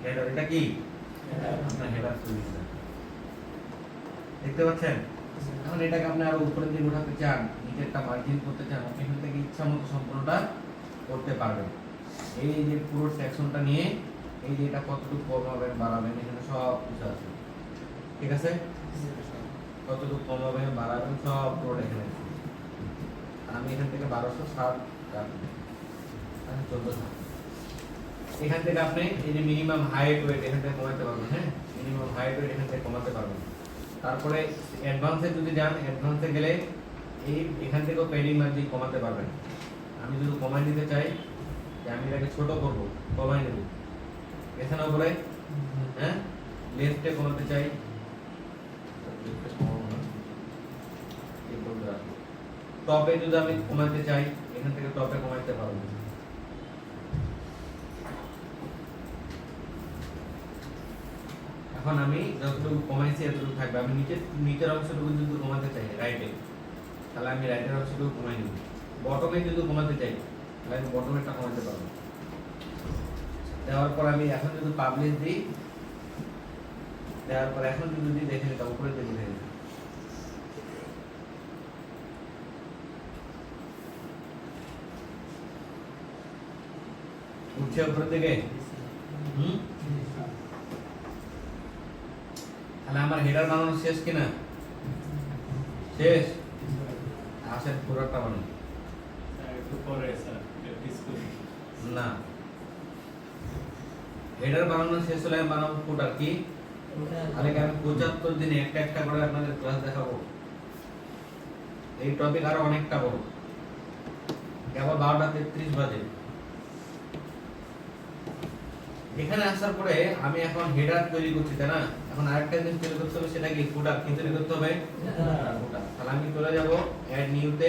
হেডার। এটা কি আপনার হেডার চলে গেছে, দেখতে পাচ্ছেন? এখন এটাকে আপনি আরো উপরের দিকে উঠাতে চান, নিচেরটা মার্জিন করতে চান, আপনি এখান থেকে ইচ্ছা মতো সম্পূর্ণটা করতে পারবেন। এই যে পুরো সেকশনটা নিয়ে এই যে এটা কতটুকু কমাবেন বাড়াবেন এখানে সব কিছু আছে। ঠিক আছে, কতটুকু কমাবেন বাড়াবেন সব পুরো এখানে। আমি এখান থেকে 1260 রাখবো, আমি 1400। এখান থেকে আপনি এই যে মিনিমাম হাইট ওয়েট এখান থেকে কমাতে পারবেন। হ্যাঁ, মিনিমাম হাইট ওয়েট এখান থেকে কমাতে পারবেন। তারপরে অ্যাডভান্সে যদি যান, অ্যাডভান্সে গেলে এই এখান থেকেও প্যাডিং মার্জিন কমাতে পারবেন। আমি যদি কমাই দিতে চাই যে আমি এটাকে ছোট করব, কমাই দেব এখানে উপরে, হ্যাঁ লেফটে কমাতে চাই, টপে যদি আমি কমাতে চাই এখান থেকে টপে কমাইতে পারবো। এখন আমি যতটুকু কমাইছি এতটুকু থাকবে। আমি নিচের অংশটুকু যদি কমাতে চাই রাইটে, তাহলে আমি রাইটের অংশটুকু কমাই নেব। বটমে যদি কমাতে চাই তাহলে আমি বটমেরটা কমাতে পারবো। দেওয়ার পর আমি এখন যদি পাবলিশ দিই, দেওয়ার পর এখন যদি দেখেন এটা উপরে দিকে দেখেন, উঠছে উপরের দিকে। তাহলে আমার হেডার বানানো শেষ কিনা? শেষ। আসেন পুরোটা বানাই। না, হেডার বানানো শেষ হলে আমি বানাবো ফুটার। কি তাহলে কি আমি 75 দিনে একটা একটা করে আপনাদের ক্লাস দেখাবো। এই টপিক আরো অনেকটা বড়, কেবল 12:33 বাজে। এখানে আসার পরে আমি এখন হেডার তৈরি করছি, তাই না? এখন আরেকটা জিনিস তৈরি করতে হবে, সেটা কি ফুটার। কি তৈরি করতে হবে? ফুটার। তাহলে আমি চলে যাব অ্যাড নিউতে।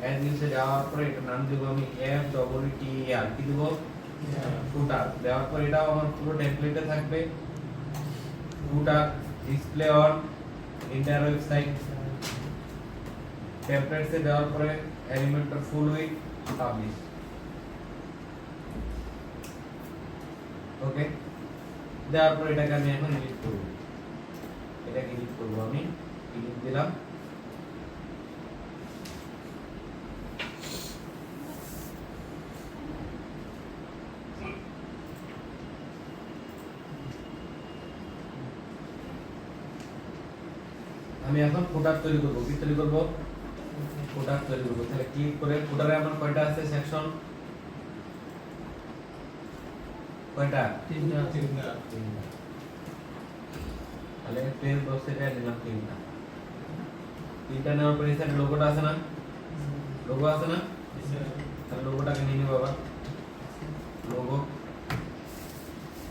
অ্যাড নিউতে যাওয়ার পরে এটা নাম দেব আমি FWTER। কি দেব? ফুটার। দেওয়ার পর এটাও আমার পুরো টেমপ্লেটে থাকবে। ফুটার ডিসপ্লে অন এন্টায়ার ওয়েবসাইট। টেমপ্লেটসে দেওয়ার পরে এলিমেন্টর ফুল উইথ পাবলিশ। ওকে, দেওয়ার পর এটাকে আমি এখন এডিট করব। এটাকে এডিট করব, আমি এডিট দিলাম। আমি এখন ফুটার তৈরি করব। কি তৈরি করব? ফুটার তৈরি করব। তাহলে ক্লিক করে ফুটারে আমার কয়টা আছে সেকশন? কয়টা? তিনটা। তাহলে পেজ বক্সে এটা নিলাম তিনটা। তিনটা নেওয়ার পরে এখানে লোগোটা আছে না? লোগো আছে না? তাহলে লোগোটাকে নিয়ে নিব আবার। লোগো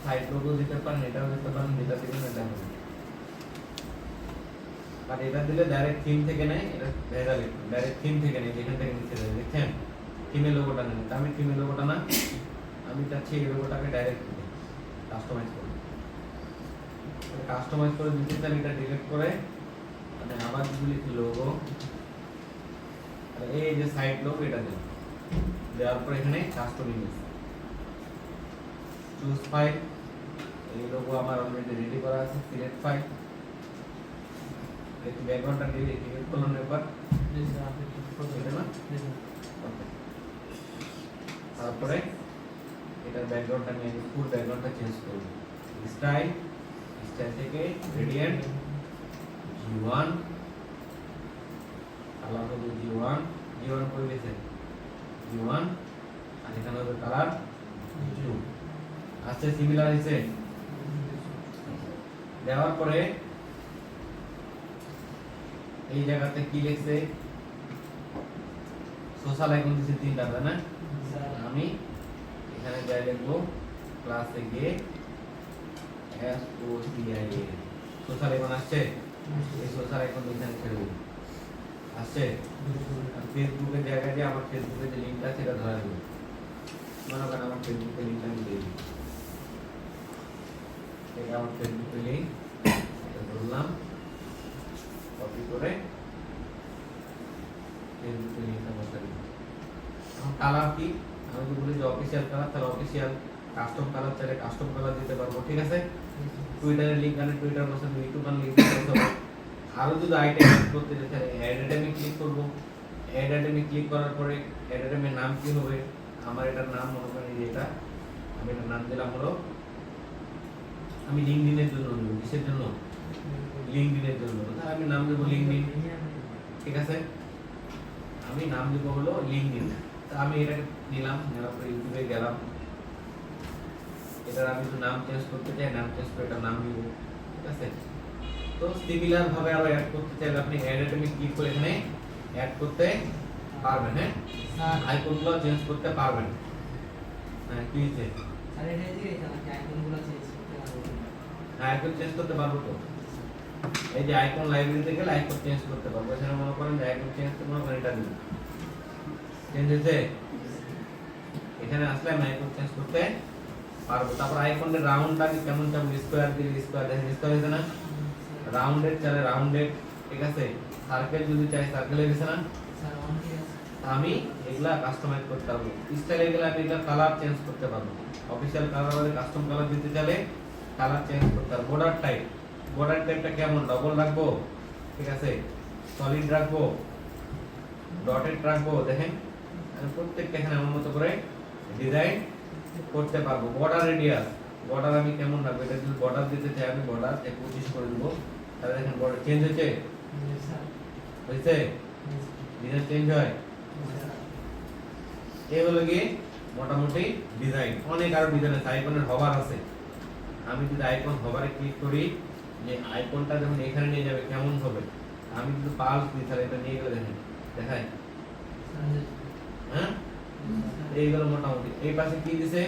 সাইড লোগো দিতে পারেন, এটাও দিতে পারেন, যেটা দিবেন এটা হবে। আর এটা দিলে ডাইরেক্ট থিম থেকে নেয়, এটা ভেজাল। ডাইরেক্ট থিম থেকে নেয়, যেখান থেকে নিচে যায়, দেখছেন? থিমের লোগোটা নেন। আমি থিমের লোগোটা না, আমি চাচ্ছি এই লোগোটাকে ডাইরেক্ট কাস্টমাইজ করব। কাস্টমাইজ করে দিতে চান, এটা ডিলিট করে মানে আবার যদি লিখি লোগো, এই যে সাইড লোগো এটা দেন। দেওয়ার পর এখানে কাস্টম ইমেজ চুজ ফাইল। এই লোগো আমার অলরেডি রেডি করা আছে। সিলেক্ট ফাইল, একটু ব্যাকগ্রাউন্ডটা ডিলিট করলাম একবার, এটা না? ওকে, তারপরে এটার ব্যাকগ্রাউন্ডটা নিয়ে ফুল ব্যাকগ্রাউন্ডটা চেঞ্জ করব। স্টাইল, স্টাইল থেকে গ্রেডিয়েন্ট G1, কালার হবে G1, G1 করে দিয়েছে G1, আর এখানে হবে কালার G2। আচ্ছা, সিমিলার হয়েছে। দেওয়ার পরে এই জায়গাতে কি লিখছে? সোশ্যাল আইকন দিয়েছে তিনটা, তাই না? আমি এখানে যাই লিখবো ক্লাসে গিয়ে SOCIAL সোশ্যাল আইকন আসছে। এই সোশ্যাল আইকন এখানে ছেড়ে দেব। আসছে? ফেসবুকের জায়গায় যে আমার ফেসবুকের যে লিঙ্কটা আছে এটা ধরা দেবো। মনে করেন আমার ফেসবুকের লিঙ্কটা আমি দিয়ে দিই। এটা আমার ফেসবুকের লিঙ্ক, এটা ধরলাম, কপি করে ফেসবুকের লিঙ্কটা বসা দিই। এখন কালার কি? আমি যদি বলি যে অফিসিয়াল কালার, তাহলে অফিসিয়াল। কাস্টম কালার চাইলে কাস্টম কালার দিতে পারবো, ঠিক আছে? টুইটারের লিংক আনে টুইটার বসে, ইউটিউব আনে লিংক বসে। আরো যদি আইটেম এড করতে চাই তাহলে অ্যাড আইটেমে ক্লিক করব। অ্যাড আইটেমে ক্লিক করার পরে অ্যাড আইটেমের নাম কি হবে? আমার এটার নাম মনে করেন এটা, আমি এটার নাম দিলাম হলো, আমি লিঙ্কডিনের জন্য দেব। কিসের জন্য? লিঙ্কডিনের জন্য। তাহলে আমি নাম দেব লিঙ্কডিন, ঠিক আছে? আমি নাম দেব হলো লিঙ্কডিন। তা আমি এটা নিলাম, নেওয়ার পরে ইউটিউবে গেলাম। এটার আমি যদি নাম চেঞ্জ করতে চাই, নাম চেঞ্জ করে এটা নাম দিব, ঠিক আছে? তো সিমিলার ভাবে আরো অ্যাড করতে চাইলে আপনি অ্যাড আইটেমে ক্লিক করে এখানে অ্যাড করতে পারবেন, হ্যাঁ স্যার আইকনগুলো চেঞ্জ করতে পারবেন। হ্যাঁ কি হয়েছে? স্যার এটা যে এখানে আইকনগুলো চেঞ্জ করতে পারবো হ্যাঁ আইকন চেঞ্জ করতে পারবো তো। এই যে আইকন লাইব্রেরিতে গেলে আইকন চেঞ্জ করতে পারবো। এখানে মনে করেন যে আইকন চেঞ্জ করতে মনে করেন এটা দিন, চেঞ্জ হয়েছে। এখানে আসলে আমি আইকন চেঞ্জ করতে পারবো। তারপর আইকনের রাউন্ডটাকে কেমন চাবো, স্কোয়ার দিলে স্কোয়ার, দেখেন স্কোয়ার হয়েছে না, রাউন্ডেড চাইলে রাউন্ডেড, ঠিক আছে। সার্কেল যদি চাই সার্কেল হয়ে গেছে না। স্যার অন কি আছে আমি এগুলা কাস্টমাইজ করতে পারবো। স্টাইলে গেলে আমি এগুলা কালার চেঞ্জ করতে পারবো। অফিশিয়াল কালার বলে কাস্টম কালার দিতে চাইলে কালার চেঞ্জ করতে পারবো। বর্ডার টাইপটা কেমন, ডবল রাখবো, ঠিক আছে, সলিড রাখবো, ডটেড রাখবো, দেখেন আমি প্রত্যেকটা এখানে আমার মতো করে ডিজাইন করতে পারবো। বর্ডার রেডিয়াস, বর্ডার আমি কেমন রাখবো, এটা যদি বর্ডার দিতে চাই আমি বর্ডার 25 করে দেবো। তাহলে দেখেন বর্ডার চেঞ্জ হয়েছে, স্যার হয়েছে, ডিজাইন চেঞ্জ হয়। এই হলো গিয়ে মোটামুটি ডিজাইন। অনেক আরো ডিজাইন আছে, আইকনের হভার আছে। আমি যদি আইকন হভারে ক্লিক করি, যে আইকনটা যখন এখানে নিয়ে যাবে কেমন হবে, আমি যদি পালস দিই তাহলে এটা নিয়ে গেলে দেখেন দেখায়, হ্যাঁ এইগুলো মোটামুটি। এই পাশে কি দিছে,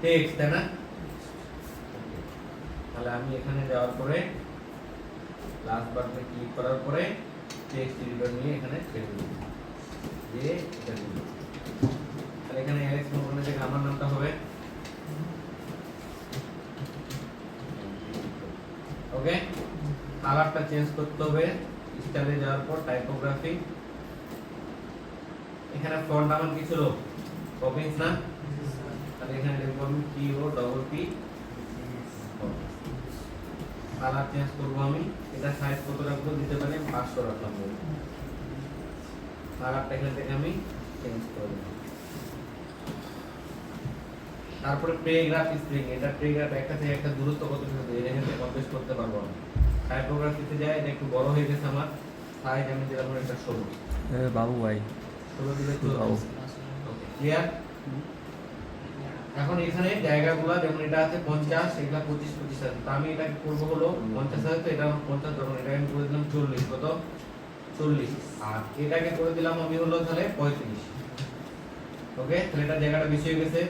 টেক্সট, তাই না? তাহলে আমি এখানে যাওয়ার পরে লাস্ট বাটনে ক্লিক করার পরে টেক্সট এডিটর নিয়ে এখানে ছেড়ে দিই, দিয়ে এটা দিব। তাহলে এখানে অ্যালেক্স মোহনের জায়গায় আমার নামটা হবে, ওকে। কালারটা চেঞ্জ করতে হবে, স্টাইলে যাওয়ার পর টাইপোগ্রাফি। এখানে ফন্ট আমার কি ছিল, পপিন্স না, তাহলে এখানে লিখব আমি POPP। কালার চেঞ্জ করব আমি, এটা সাইজ কত রাখবো দিতে পারি, 500 রাখলাম। কালারটা এখান থেকে আমি চেঞ্জ করব। তারপরে প্যারাগ্রাফ স্প্রিং, এটা প্যারাগ্রাফ একটা থেকে একটা দূরত্ব কত হবে এটা এখানে কনভার্ট করতে পারবো আমি। টাইপোগ্রাফিতে যায়, এটা একটু বড় হয়ে গেছে আমার, সাইজ আমি দিলাম এটা 16। বাবু ভাই 16 দিলে তো ওকে ক্লিয়ার। এখন এখানে জায়গাগুলো যেমন এটা আছে 50, এগুলা 25 আছে। তো আমি এটা করব হলো 50 আছে, তো এটা আমার 50 ধরুন, এটা আমি করে দিলাম 40, কত 40। আর এটাকে করে দিলাম আমি হলো তাহলে 35। ওকে, তাহলে এটা জায়গাটা বেশি হয়ে গেছে।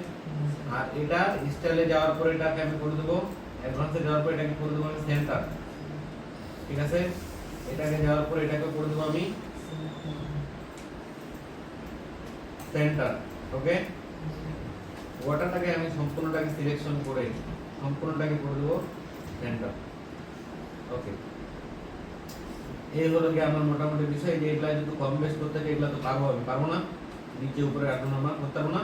আর এটা স্টাইলে যাওয়ার পরে এটাকে আমি করে দেব, অ্যাডভান্সে যাওয়ার পরে এটাকে করে দেব আমি সেন্টার, ঠিক আছে। এটাকে যাওয়ার পরে এটাকে করে দেব আমি সেন্টার, ওকে। ওয়াটারটাকে আমি সম্পূর্ণটাকে সিলেকশন করে সম্পূর্ণটাকে করে দেব সেন্টার, ওকে। এই হলো কি আমার মোটামুটি বিষয়। যে এগুলা যদি কম বেশ করতে চাই এগুলা তো পারবো, আমি পারবো না, নিচে উপরে রাখুন আমার করতে পারবো না।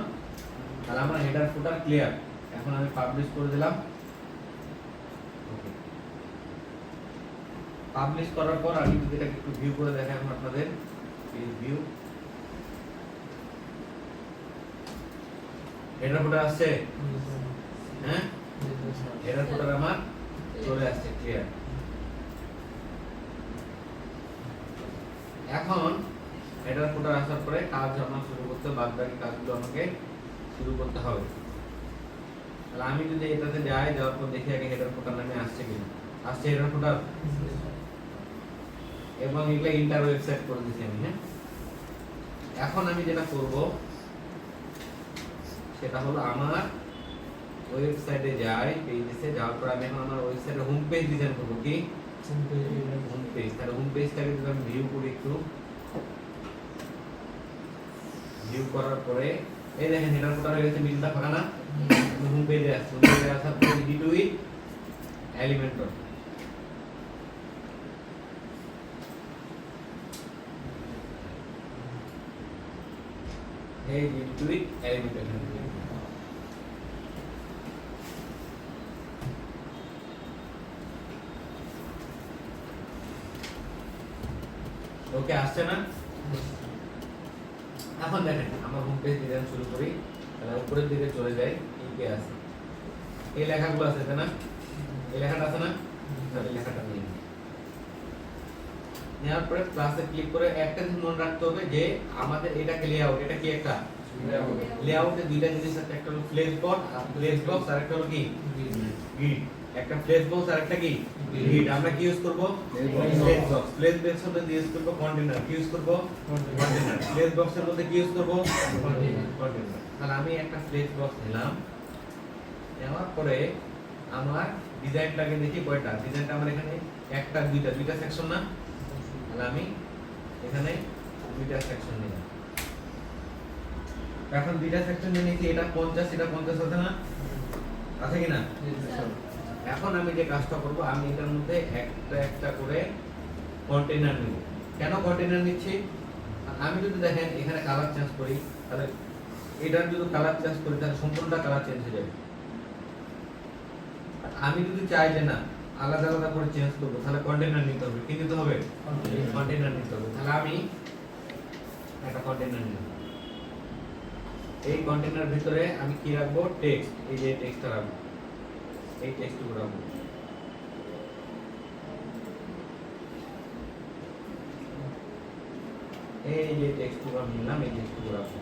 তাহলে আমার হেডার ফুটার ক্লিয়ার। এখন আমি পাবলিশ করে দিলাম, ওকে। পাবলিশ করার পর আমি যদি এটাকে একটু ভিউ করে দেখাই আপনাদের, এই ভিউ হেডার ফুটার আসছে, হ্যাঁ হেডার ফুটার আমার চলে আসছে, ক্লিয়ার। এখন হেডার ফুটার আসার পরে কাজ আমার শুরু করতে, বাদ বাকি কাজগুলো আমাকে শুরু করতে হবে। তাহলে আমি যদি এটাতে যাই, যাওয়ার পর দেখি আগে হেডার ফুটার নামে আসছে কিনা, আসছে হেডার ফুটার, এবং এগুলো ইন্টার ওয়েবসাইট করে দিয়েছি আমি, হ্যাঁ। এখন আমি যেটা করব সেটা হলো আমার ওয়েবসাইটে যাই, পেজে যাওয়ার পর আমি এখন আমার ওয়েবসাইটের হোম পেজ ডিজাইন করব। কি হোম পেজ, তাহলে হোম পেজটাকে যদি আমি ভিউ করি, একটু ভিউ করার পরে এই দেখেন হেডার ফুটার হয়ে গেছে, মিডলটা ফাঁকা না। হোম পেজে আসছে, হোম পেজে আসার পরে এডিট উইথ এলিমেন্টর, এই এডিট উইথ এলিমেন্টর, ওকে আসছে না। এখন দেখেন আমার হোম পেজ ডিজাইন শুরু করি, তাহলে উপরের দিকে চলে যাই, কি কি আছে, এই লেখাগুলো আছে তাই না, এই লেখাটা আছে না, তাহলে লেখাটা নিয়ে নিই। নেওয়ার পরে প্লাসে ক্লিক করে একটা জিনিস মনে রাখতে হবে যে আমাদের এটাকে লেআউট, এটা কি একটা লেআউটে দুইটা জিনিস আছে, একটা হলো ফ্লেক্স বক্স আর ফ্লেক্স বক্স, আর একটা হলো কি গ্রিড। একটা ফ্লেক্স বক্স আর একটা কি লিড আমরা কি ইউজ করব স্লেজ বক্স স্লেজ বক্সের মধ্যে ইউজ করব কন্টেইনার কি ইউজ করব কন্টেইনার স্লেজ বক্সের মধ্যে কি ইউজ করব কন্টেইনার তাহলে আমি একটা স্লেজ বক্স নিলাম নেওয়ার পরে আমার ডিজাইনটাকে দেখি কয়টা ডিজাইনটা আমার এখানে একটা দুইটা সেকশন না তাহলে আমি এখানে দুইটা সেকশন নিলাম এখন দুইটা সেকশন নিয়ে নিয়েছি এটা 50 এটা 50 আছে না আছে কি না এখন আমি যে কাজটা করব আমি এটার মধ্যে একটা একটা করে কন্টেইনার নিব কেন কন্টেইনার নিচ্ছি আমি যদি দেখেন এখানে কালার চেঞ্জ করি তাহলে এটার যদি কালার চেঞ্জ করি তাহলে সম্পূর্ণটা কালার চেঞ্জ হয়ে যাবে আমি যদি চাই যে না আলাদা আলাদা করে চেঞ্জ করব তাহলে কন্টেইনার নিতে হবে কি নিতে হবে কন্টেইনার নিতে হবে তাহলে আমি একটা কন্টেইনার নিব এই কন্টেইনার ভিতরে আমি কি রাখবো টেক্সট এই যে টেক্সটটা রাখবো এই টেক্সটগুলো রাখবো এই যে টেক্সটগুলো নিলাম এই টেক্সটগুলো রাখবো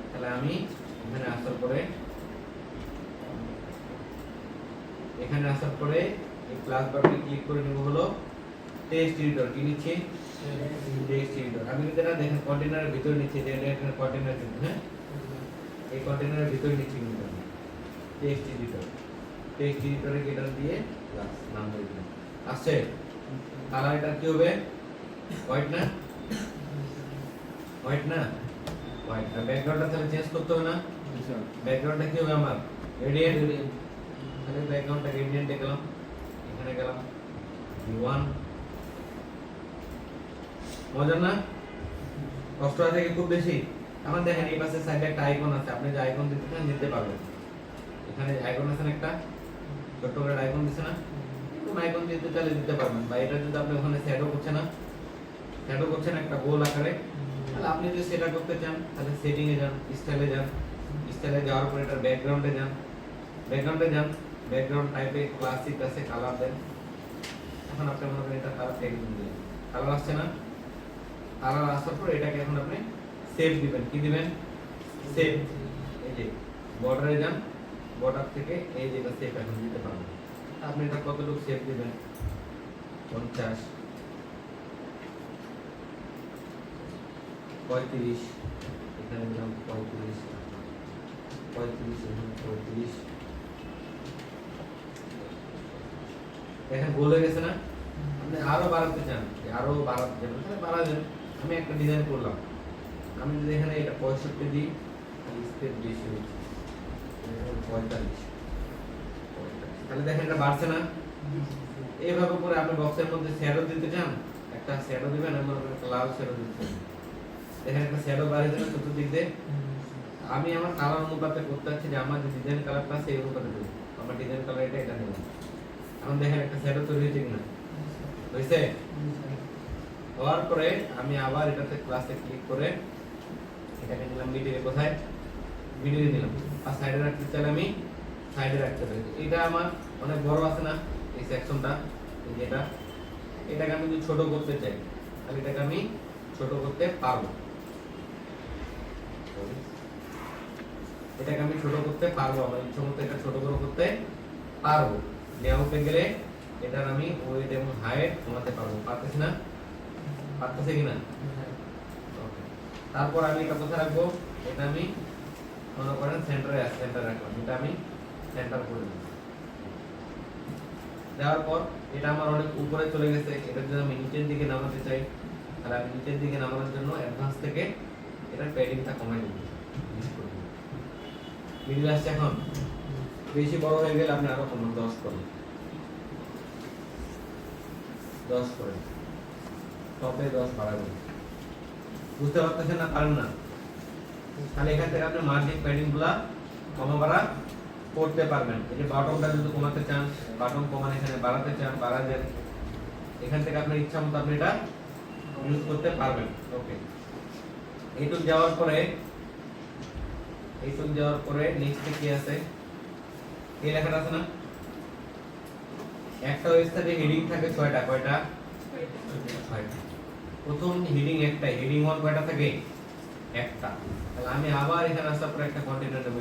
তাহলে আমি এখানে আসার পরে এই প্লাস বাটনে ক্লিক করে নিব হলো টেক্সট এডিটর কি নিচ্ছি টেক্সট এডিটর আমি যদি এটা দেখেন কন্টেইনারের ভিতরে নিচ্ছি যে এটা এখানে কন্টেইনার কিন্তু হ্যাঁ এই কন্টেইনারের ভিতরে নিচ্ছি কিন্তু টেক্সট এডিটরে এটা দিয়ে প্লাস নাম দিয়ে দিলাম আসছে কালার এটা কি হবে হোয়াইট না হোয়াইট আর ব্যাকগ্রাউন্ডটা তাহলে চেঞ্জ করতে হবে না ব্যাকগ্রাউন্ডটা কি হবে আমার রেডিয়েন্ট তাহলে ব্যাকগ্রাউন্ডটা রেডিয়েন্টে গেলাম এখানে গেলাম V1 মজা না কষ্ট আছে কি খুব বেশি আমার দেখেন এই পাশে সাইডে একটা আইকন আছে আপনি যে আইকন দিতে চান দিতে পারবেন এখানে আইকন আছে না একটা ছোট করে আইকন দিছে না এরকম আইকন দিতে চাইলে দিতে পারবেন বা এটা যদি আপনি ওখানে শ্যাডো করছেন একটা গোল আকারে তাহলে আপনি যদি সেটা করতে চান তাহলে সেটিং এ যান স্টাইলে যাওয়ার পর এটা ব্যাকগ্রাউন্ডে যান ব্যাকগ্রাউন্ড টাইপে ক্লাসিক আছে কালার দেন এখন আপনি মনে করেন এটা কালার সেটিং দিবেন কালার আসছে না কালার আসার পর এটাকে এখন আপনি সেভ দিবেন কি দিবেন সেভ এই যে বর্ডারে যান বর্ডার থেকে এই যে এটা সেভ এখন দিতে পারবেন আপনি এটা কতটুকু সেভ দিবেন 50 35 এখানে দিলাম 35 এখন গোল হয়ে গেছে না আপনি আরো বাড়াতে চান তাহলে বাড়াবেন আমি একটা ডিজাইন করলাম আমি যদি এখানে এটা 65 দিই স্পেস বেশি হচ্ছে 45 তাহলে দেখেন এটা বাড়ছে না এইভাবে করে আপনি বক্সের মধ্যে শ্যাডো দিতে চান একটা শ্যাডো দিবেন এমন একটা লাল শ্যাডো দিতে চান দেখেন একটা শ্যাডো বাড়িয়ে দিলেন চতুর্দিক দিয়ে আমি আমার কালার অনুপাতে করতে চাচ্ছি যে আমার যে ডিজাইন কালারটা আছে এই অনুপাতে দেব আমার ডিজাইন কালার এটা নেব এখন দেখেন একটা শ্যাডো তৈরি হয়েছে কিনা হয়েছে হওয়ার পরে আমি আবার এটাতে ক্লাসে ক্লিক করে এটাকে নিলাম মিডিলে কোথায় মিডিলে নিলাম আর সাইডে রাখতে চাইলে আমি সাইডে রাখতে পারি এটা আমার অনেক বড় আছে না এই সেকশনটা এটাকে আমি যদি ছোট করতে চাই তাহলে এটাকে আমি ছোট করতে পারবো আমার ইচ্ছা মতো এটা ছোট বড় করতে পারবো লেআউটে গেলে এটার আমি ওয়েট এবং হাইট কমাতে পারবো পারতেছে কিনা তারপর আমি এটা কোথায় রাখবো এটা আমি মনে করেন সেন্টারে রাখলাম এটা আমি সেন্টার করে দেব দেওয়ার পর এটা আমার অনেক উপরে চলে গেছে এটা যদি আমি নিচের দিকে নামাতে চাই তাহলে আমি নিচের দিকে নামানোর জন্য অ্যাডভান্স থেকে এটা প্যাডিংটা কমাই দেব মিডল আসছে এখন বেশি বড় হয়ে গেলে আপনি আরো কমান 10 করুন 10 করেন টপে 10 বাড়াবেন বুঝতে পারতেছেন না পারেন না তাহলে এখান থেকে আপনি মার্জিন প্যাডিং গুলা কমা বাড়া করতে পারবেন এই যে বাটনটা যদি কমাতে চান বাটন কমান এখানে বাড়াতে চান বাড়াবেন এখান থেকে আপনার ইচ্ছা মতো আপনি এটা ইউজ করতে পারবেন ওকে এইটুক যাওয়ার পরে নেক্সটে কি আছে এই লেখাটা আছে না একটা ওয়েবসাইটে হেডিং থাকে 6টা কয়টা 6টা প্রথম হেডিং একটাই হেডিং 1 কয়টা থাকে একটা তাহলে আমি আবার এখানে আসার পর একটা কন্টেইনার নেব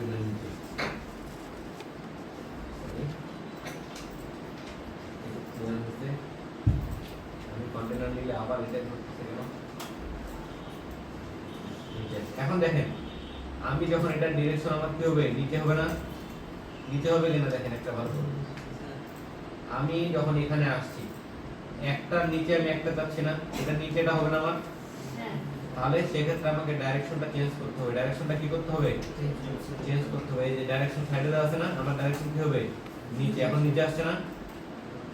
নিলে আবার এটাই ধরতেছে কেন? নিচে। এখন দেখেন আমি যখন এটা ডিরেকশন আমার কি হবে, নিচে হবে না? নিচে হবে কিনা দেখেন একটা ভালো করে। আমি যখন এখানে আসছি একটার নিচে আমি একটা চাচ্ছি না, এটা নিচেটা হবে না আমার? হ্যাঁ তাহলে সেক্ষেত্রে আমাকে ডাইরেকশনটা চেঞ্জ করতে হবে। ডাইরেকশনটা কি করতে হবে? চেঞ্জ করতে হবে। এই যে ডাইরেকশন সাইডে দেওয়া আছে না, আমার ডাইরেকশন কি হবে? নিচে। এখন নিচে আসছে না?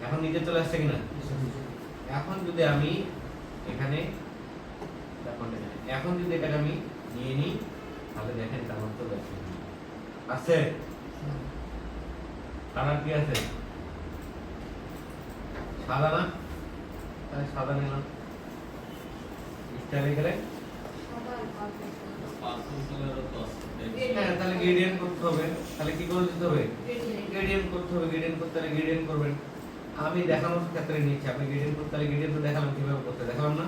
এখন নিচে চলে আসছে কিনা? এখন যদি আমি এখানে এখন যদি এটাকে আমি নিয়ে নিই তাহলে দেখেন এটা আমার চলে আসছে। আছে কালার কি আছে? সাদা না? তাহলে সাদা নিলাম। স্টাইলে গেলে আবার হ্যাঁ তাহলে গ্রেডিয়েন্ট করতে হবে। তাহলে কি করে দিতে হবে? gradient গ্রেডিয়েন্ট করতে হবে। গ্রেডিয়েন্ট করতে হলে গ্রেডিয়েন্ট করবেন। আমি দেখানোর ক্ষেত্রে নিচ্ছি, আপনি গ্রেডিয়েন্ট করতে হলে গ্রেডিয়েন্ট তো দেখালাম কিভাবে করতে, দেখালাম না?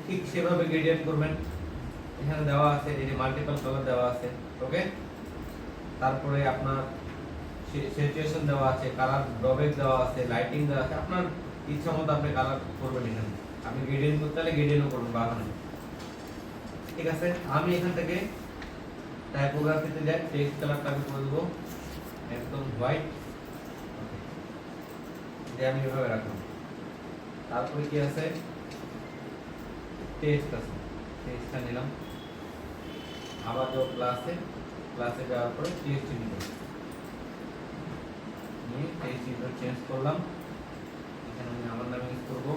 ঠিক সেভাবে গ্রেডিয়েন্ট করবেন। এখানে দেওয়া আছে এই যে মাল্টিপল কালার দেওয়া আছে, ওকে? তারপরে আপনার সিচুয়েশন দেওয়া আছে, কালার ড্রব্যাক দেওয়া আছে, লাইটিং দেওয়া আছে। আপনার ইচ্ছা মতো আপনি কালার করবেন এখানে। আপনি গ্রেডিয়েন্ট করতে হলে গ্রেডিয়েন্টও করবেন বাগানে, ঠিক আছে? আমি এখান থেকে টাইপোগ্রাফিতে যাই, টেক্সট কালারটা আমি করে দেবো একদম হোয়াইট, যে আমি এভাবে রাখলাম। তারপরে কি আছে? টেক্সট আছে, টেক্সটটা নিলাম। আবার যাও ক্লাসে যাওয়ার পরে টেক্সট নিব, নিয়ে টেক্সট এডিটর চেঞ্জ করলাম। এখানে আমি আমার নাম ইউজ করবো।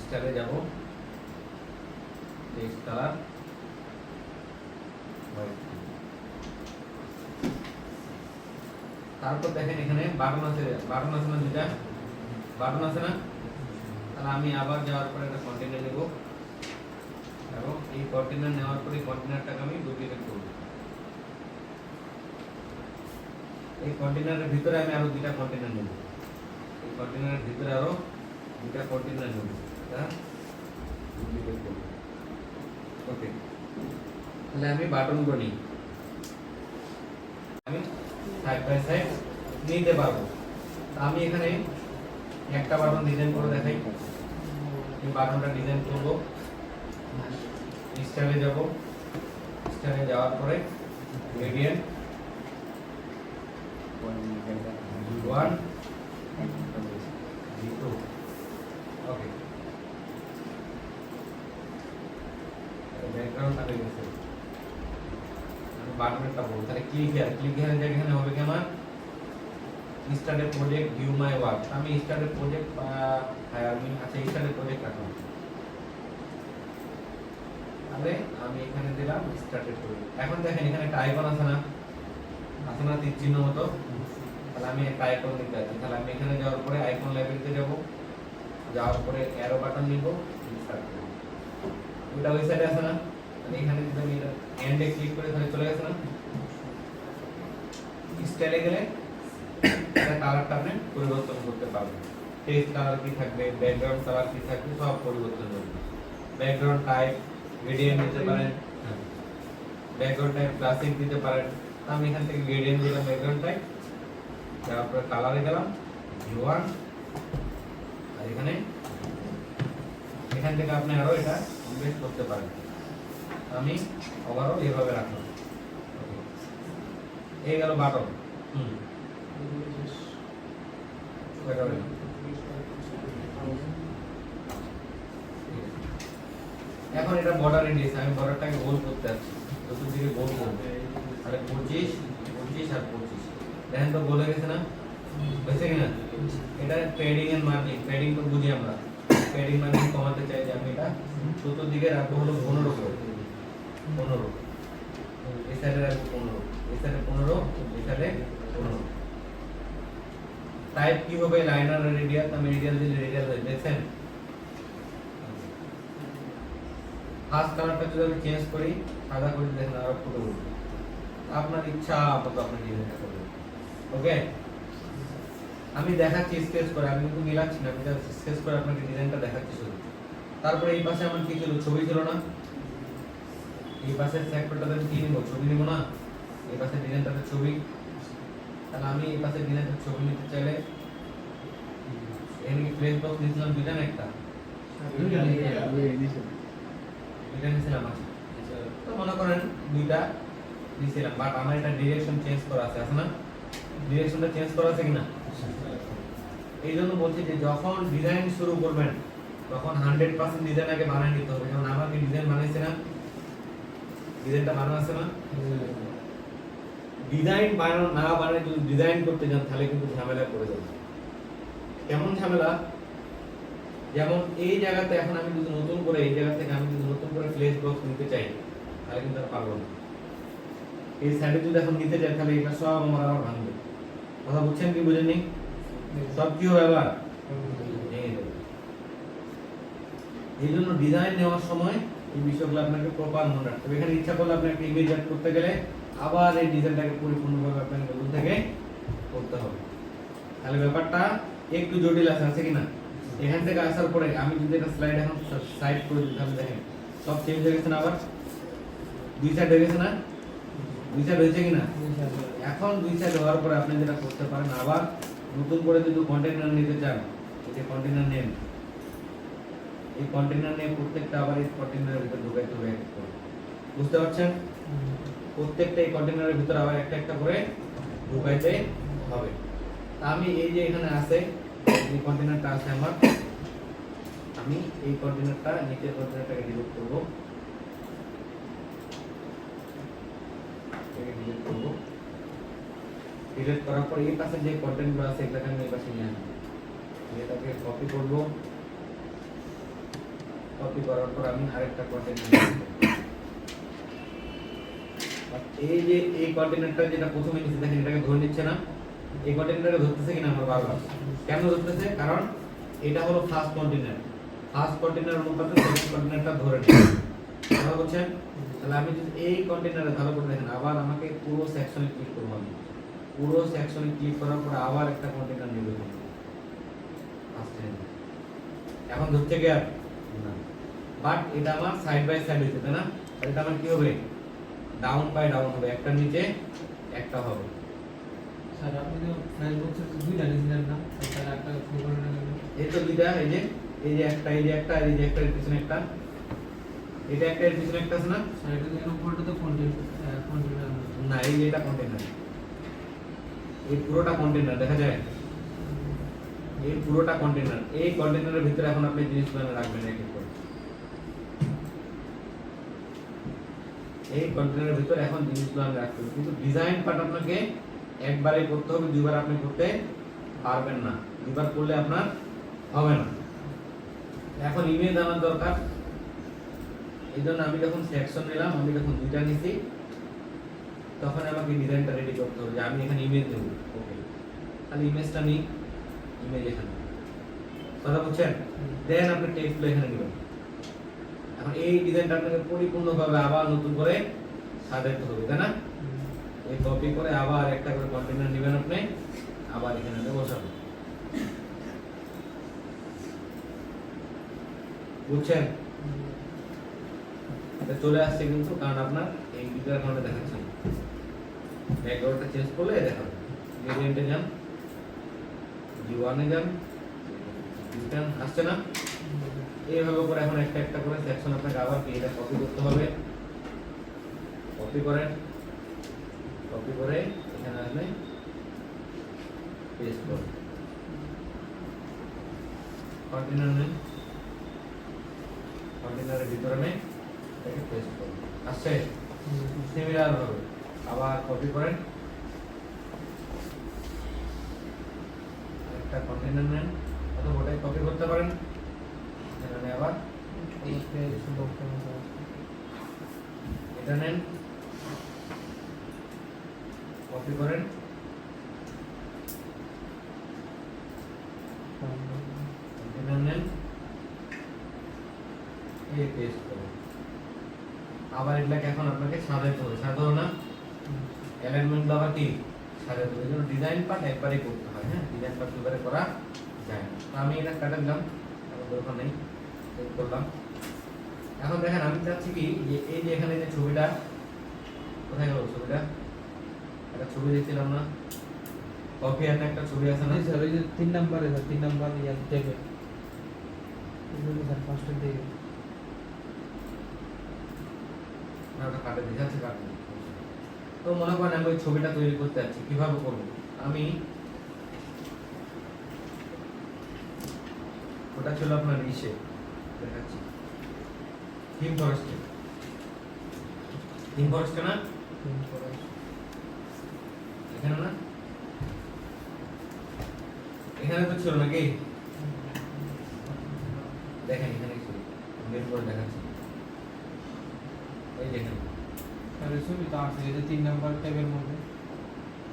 স্টাইলে যাব, টেক্সট কালার হোয়াইট। তারপর দেখেন এখানে বাটন আছে না? দুইটা বাটন আছে না? তাহলে আমি আবার যাওয়ার পরে একটা কন্টেনার নেব এবং এই কন্টেনার নেওয়ার পরে কন্টেনারটাকে আমি ডুপ্লিকেট করব। এই কন্টেনারের ভিতরে আমি আরো দুইটা কন্টেনার নেব। এই কন্টেনারের ভিতরে আরো দুইটা কন্টেনার নেব, এটা ডুপ্লিকেট করব। ওকে, তাহলে আমি বাটনগুলো নিই, আমি সাইড বাই সাইড নিতে পারবো। আমি এখানে একটা বাটন ডিজাইন করে দেখাই। এই বাটনটা ডিজাইন করব, স্টাইলে যাব, স্টাইলে যাওয়ার পরে গ্রেডিয়েন্ট 1 2 ওকে। ব্যাকগ্রাউন্ড আগে গেছে, আমি বাটনেরটা বলবো। তাহলে ক্লিক হেয়ার যেখানে হবে কি আমার started project view my work. আমি স্টার্টেড প্রজেক্ট আমি আচ্ছা স্টার্টেড প্রজেক্ট রাখলাম। তাহলে আমি এখানে দিলাম স্টার্টেড প্রজেক্ট। এখন দেখেন এখানে একটা আইকন আছে না? তীর চিহ্ন মতো। তাহলে আমি একটা আইকন দিতে আছি। তাহলে আমি এখানে যাওয়ার পরে আইকন লেভেলতে যাব, যাওয়ার পরে অ্যারো বাটন নিব, স্টার্ট করব। ওটা ওই সাইডে আছে না? তাহলে এখানে যদি আমি এটা এন্ডে ক্লিক করে তাহলে চলে গেছে না? স্টাইলে গেলে এটা কালারটা আপনি পরিবর্তন করতে পারবেন। টেক্সট কালার কি থাকবে, ব্যাকগ্রাউন্ড কালার কি থাকবে, সব পরিবর্তন করবে। ব্যাকগ্রাউন্ড টাইপ গ্রেডিয়েন্ট দিতে পারেন, ব্যাকগ্রাউন্ড টাইপ ক্লাসিক দিতে পারেন। আমি এখান থেকে গ্রেডিয়েন্ট দিলাম, ব্যাকগ্রাউন্ড টাইপ, তারপরে কালারে গেলাম V1, আর এখান থেকে আপনি আরো এটা ইনভেস্ট করতে পারেন। আমি ওভারঅল এইভাবে রাখলাম। এই গেল বাটন। এখন এটা বর্ডার রেডিয়াস, আমি বর্ডারটাকে গোল করতে যাচ্ছি, চতুর্দিকে গোল করব। তাহলে 25 আর 25 দেখেন তো গোল হয়ে গেছে না? হয়েছে কিনা? এটা পেডিং এন্ড মার্জিন, পেডিং তো বুঝি আমরা, পেডিং মার্জিন কমাতে চাই যে আমি এটা চতুর্দিকে রাখবো হলো 15 করে, 15 এই সাইডে রাখবো 15, এই সাইডে 15, এই সাইডে 15। টাইপ কি হবে? লাইনার রেডিয়াল, আমি রেডিয়াল দিলে রেডিয়াল হয়ে দেখছেন। ফার্স্ট কালারটা যদি আমি চেঞ্জ করি, সাদা করে দেখেন আরো ফুটে উঠবে। আপনার ইচ্ছা মতো আপনি ডিজাইনটা করবেন, ওকে? আমি দেখাচ্ছি স্কেচ করে, আমি কিন্তু মিলাচ্ছি না, আমি জাস্ট স্কেচ করে আপনাকে ডিজাইনটা দেখাচ্ছি শুধু। তারপরে এই পাশে আমার কি ছিল? ছবি ছিল না? এই পাশের সেক্টরটাতে আমি কি নিব? ছবি নিব না? এই পাশে ডিজাইনটাতে ছবি, তাহলে আমি এই পাশে ডিজাইনটা ছবি নিতে চাইলে এখানে কি ফ্লেক্স বক্স নিয়েছিলাম দুইটা না একটা? দুইটা নিয়েছিলাম। আচ্ছা তো মনে করেন দুইটা নিয়েছিলাম, বাট আমার এটা ডিরেকশন চেঞ্জ করা আছে না? ডিরেকশনটা চেঞ্জ করা আছে কিনা? এই জন্য বলছি যে যখন ডিজাইন শুরু করবেন তখন 100% ডিজাইন আগে বানিয়ে নিতে হবে। যেমন আমার কি ডিজাইন বানাইছে না, ডিজাইনটা বানানো আছে না? ডিজাইন বানানো না বানায় যদি ডিজাইন করতে যান তাহলে কিন্তু ঝামেলা পড়ে যাবে। কেমন ঝামেলা? যেমন এই জায়গাতে এখন আমি যদি নতুন করে এই জায়গা থেকে আমি যদি নতুন করে ফ্লেক্স বক্স নিতে চাই তাহলে কিন্তু আর পারবো না। এই সাইডে যদি এখন নিতে চাই তাহলে এটা সব আমার আবার ভাঙবে। কথা বুঝছেন কি বুঝেননি? সব কি হবে আবার ভেঙে যাবে। এই জন্য ডিজাইন নেওয়ার সময় এই বিষয়গুলো আপনাকে প্রপার মনে রাখতে হবে। এখানে ইচ্ছা করলে আপনি একটা ইমেজ অ্যাড করতে গেলে আবার এই ডিজাইনটাকে পরিপূর্ণভাবে আপনাকে নতুন থেকে করতে হবে। তাহলে ব্যাপারটা একটু জটিল আছে কি না? এখান থেকে আসার পরে আমি যদি একটা স্লাইড এখন সাইড করে দিই তাহলে দেখেন সব চেঞ্জ হয়ে গেছে না? আবার দুই সাইড হয়ে গেছে না? দুই সাইড হয়েছে কিনা? এখন দুই সাইড হওয়ার পরে আপনি যেটা করতে পারেন আবার নতুন করে যদি কন্টেইনার নিতে চান, এই যে কন্টেইনার নেন, এই কন্টেইনার নিয়ে প্রত্যেকটা আবার এই কন্টেইনারের ভিতর ঢুকাইতে হবে। বুঝতে পারছেন? প্রত্যেকটা এই কন্টেইনারের ভিতর আবার একটা একটা করে ঢুকাইতে হবে। তা আমি এই যে এখানে আছে এই কন্টেইনারটা আছে আমার, আমি এই কন্টেইনারটা নিচের কন্টেইনারটাকে ডিলিট করব। ডিলিট করার পর এই পাশে যে কন্টেন্টগুলো আছে এগুলোকে আমি এই পাশে নিয়ে আসবো। এটাকে কপি করব। কপি করার পর আমি আরেকটা কন্টেন্ট নিয়ে আসবো। এই যে এই কন্টেইনারটা যেটা প্রথমে নিচে দেখেন এটাকে ধরে নিচ্ছে না? এই কন্টেইনারটাকে ধরতেছে কিনা আমার বারবার? কেন ধরতেছে? কারণ এটা হলো ফার্স্ট কন্টেইনার। ফার্স্ট কন্টেইনার অনুপাতে সেকেন্ড কন্টেইনারটা ধরে নেয়। কথা বলছেন? তাহলে আমি যদি এই কন্টেইনারে ভালো করে দেখেন আবার আমাকে পুরো সেকশনে ক্লিক করব। আমি পুরো সেকশনে ক্লিক করার পর আবার একটা কন্টেইনার নিব। এখন ধরছে কি আর না? বাট এটা আমার সাইড বাই সাইড হইছে তাই না? তাহলে এটা আমার কি হবে? ডাউন বাই ডাউন হবে, একটা নিচে একটা হবে। স্যার আপনি তো ফ্রেন্ড বক্সে দুইটা নিয়েছিলেন না? তাহলে একটা ফোন করে নেবেন। এই তো দুইটা, এই যে একটা, এই যে একটা, আর এই যে একটা, এর পিছনে একটা, এটা একটা, এর পিছনে একটা আছে না? স্যার এটা তো উপরটা তো কন্টেইনার না, এই যে এটা কন্টেইনার, এই পুরোটা কন্টেইনার দেখা যায়। এই পুরোটা কন্টেইনার, এই কন্টেইনারের ভিতরে এখন আপনি জিনিসগুলো রাখবেন এক এক করে। এই কন্টেইনারের ভিতরে এখন জিনিসগুলো আমি রাখতে হবে, কিন্তু ডিজাইন পার্ট আপনাকে একবারে করতে হবে, দুইবার আপনি করতে পারবেন না। দুইবার করলে আপনার হবে না। এখন ইমেজ আনার দরকার, এই জন্য আমি যখন সেকশন নিলাম, আমি যখন দুইটা নিছি তখন আমাকে ডিজাইনটা রেডি করতে হবে যে আমি এখানে ইমেজ দেবো। ওকে, তাহলে ইমেজটা নিই, ইমেজ এখানে, কথা বুঝছেন? দেন আপনি টেক্সটগুলো এখানে নেবেন। এখন এই ডিজাইনটা আপনাকে পরিপূর্ণভাবে আবার নতুন করে সাজাতে হবে, তাই না? এই কপি করে আবার একটা করে কন্টেইনার নেবেন আপনি, আবার এখানে বসাবেন। বুঝছেন? এটা চলে আসছে কিন্তু, কারণ আপনার এই দুইটার কারণে দেখাচ্ছে না। ব্যাকগ্রাউন্ডটা চেঞ্জ করলে দেখাবে। গ্রেডিয়েন্টে যান, জি1 এ যান, রিটার্ন আসছে না? এইভাবে করে এখন একটা একটা করে সেকশন আপনাকে আবার কি এটা কপি করতে হবে। কপি করেন, কপি করে এখানে আসলে পেস্ট করুন। কন্টেইনার নেন, কন্টেইনারের ভিতরে নেই এটাকে পেস্ট করুন। আসছে? সিমিলার ভাবে আবার কপি করেন, একটা কন্টেইনার নেন অথবা ওটাই কপি করতে পারেন। এখানে আবার এটা নেন, কপি করেন, কন্টেইনার নেন, এই পেস্ট করুন। আবার এটাকে এখন আপনাকে সাজাতে হবে, সাজানো না? অ্যালাইনমেন্ট আবার কি সাজাতে হবে। এই জন্য ডিজাইন পার্ট একবারই করতে হয়। হ্যাঁ, ডিজাইন পার্ট দুবারে করা যায় না। তো আমি এটা কাটা দিলাম, এখন দরকার নেই, সেভ করলাম। এখন দেখেন আমি চাচ্ছি কি যে এই যে এখানে যে ছবিটা, কোথায় গেল ছবিটা? একটা ছবি দেখছিলাম না, কফি আর একটা ছবি আছে না? জি স্যার, ওই যে 3 নম্বরে স্যার, 3 নম্বর ইয়ার টেবিল। এগুলো স্যার ফার্স্টের দিকে। না ওটা কাটে দিতে আছে, কাটে। তো মনে করেন আমি ওই ছবিটা তৈরি করতে যাচ্ছি, কিভাবে করব? আমি ওটা ছিল আপনার ইসে দেখাচ্ছি, থিম ফরেস্টে। থিম ফরেস্টে না এখানে, না এখানে তো ছিল নাকি? দেখেন এখানে ছিল, বের করে দেখাচ্ছি, এই দেখেন। স্যার এই ছবি তো আছে, এই যে 3 নম্বর টেবিলের মধ্যে।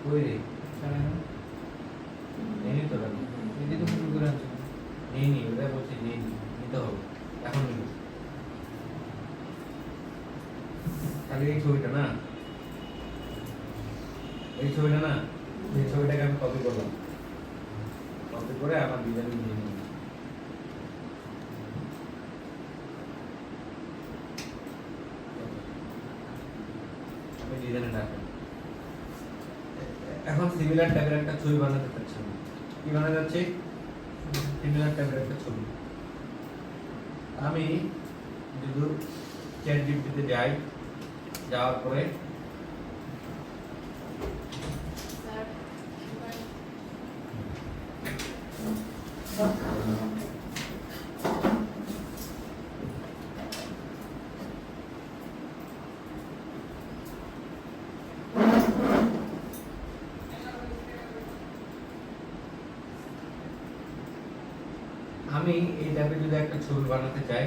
ওই রে, স্যার এখানে নেই তো দাদা, এদিকে তো শুরু করে আনছেন। নেই ওটা বলছি নেই, নিতে হবে এখন নিব। তাহলে এই ছবিটা না, এই ছবিটা না, এই ছবিটাকে আমি কপি করলাম, কপি করে আমার ডিজাইন নিয়ে নিলাম। আমি ডিজাইনে রাখলাম। এখন সিমিলার টাইপের একটা ছবি বানাতে চাচ্ছি আমি। কি বানাতে যাচ্ছি? সিমিলার টাইপের একটা ছবি। আমি যদি চ্যাট জিপিটিতে যাই, যাওয়ার পরে স্যার আমি এই টাইপের যদি একটা ছবি বানাতে চাই,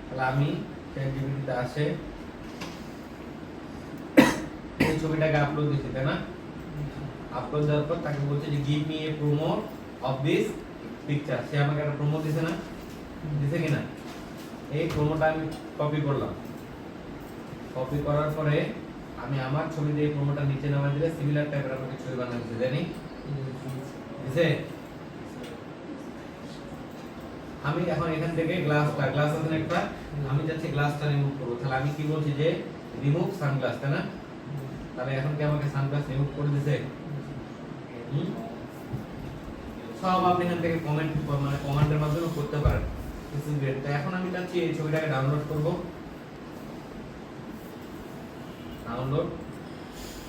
তাহলে আমি চ্যাট জিপিটিতে আসে এই ছবিটাকে আপলোড দিচ্ছি, তাই না? আপলোড দেওয়ার পর তাকে বলছে যে give me a promo of this picture. সে আমাকে একটা প্রোমো দিছে না, দিছে কিনা? এই প্রোমোটা আমি কপি করলাম, কপি করার পরে আমি আমার ছবি দিয়ে প্রোমোটা নিচে নামাই দিলে সিমিলার টাইপের আমাকে ছবি বানাতে দিছে, জানি দিছে। আমি এখন এখান থেকে গ্লাস আছে না একটা, আমি যাচ্ছি গ্লাসটা রিমুভ করব। তাহলে আমি কি বলছি যে রিমুভ সানগ্লাস, তাই না? তাহলে এখন কি আমাকে সানগ্লাস রিমুভ করে দিছে? সব আপনি এখান থেকে কমান্ডের মাধ্যমে করতে পারেন। This is great. এখন আমি চাচ্ছি এই ছবিটাকে ডাউনলোড করব।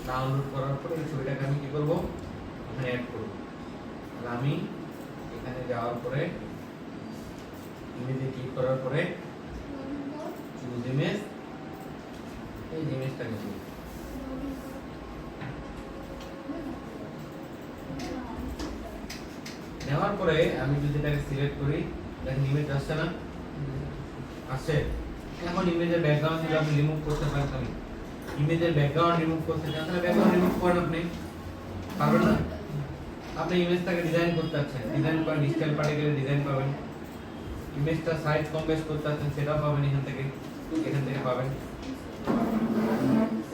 ডাউনলোড করার পরে এই ছবিটাকে আমি কি করব? এখানে অ্যাড করব। তাহলে আমি এখানে যাওয়ার পরে ইমেজে ক্লিক করার পরে চুজ ইমেজ, এই ইমেজটাকে নিব। নেওয়ার পরে আমি যদি এটাকে সিলেক্ট করি, দেখেন ইমেজ আসছে না? আসছে। এখন ইমেজের ব্যাকগ্রাউন্ড যদি আপনি রিমুভ করতে পারেন, ইমেজের ব্যাকগ্রাউন্ড রিমুভ করতে চান তাহলে ব্যাকগ্রাউন্ড রিমুভ করেন, আপনি পারবেন না? আপনি ইমেজটাকে ডিজাইন করতে চাচ্ছেন, ডিজাইন করেন, স্টাইল পার্টিকেলে ডিজাইন পাবেন। ইমেজটা সাইজ কম বেশ করতে চাচ্ছেন, সেটাও পাবেন এখান থেকে পাবেন।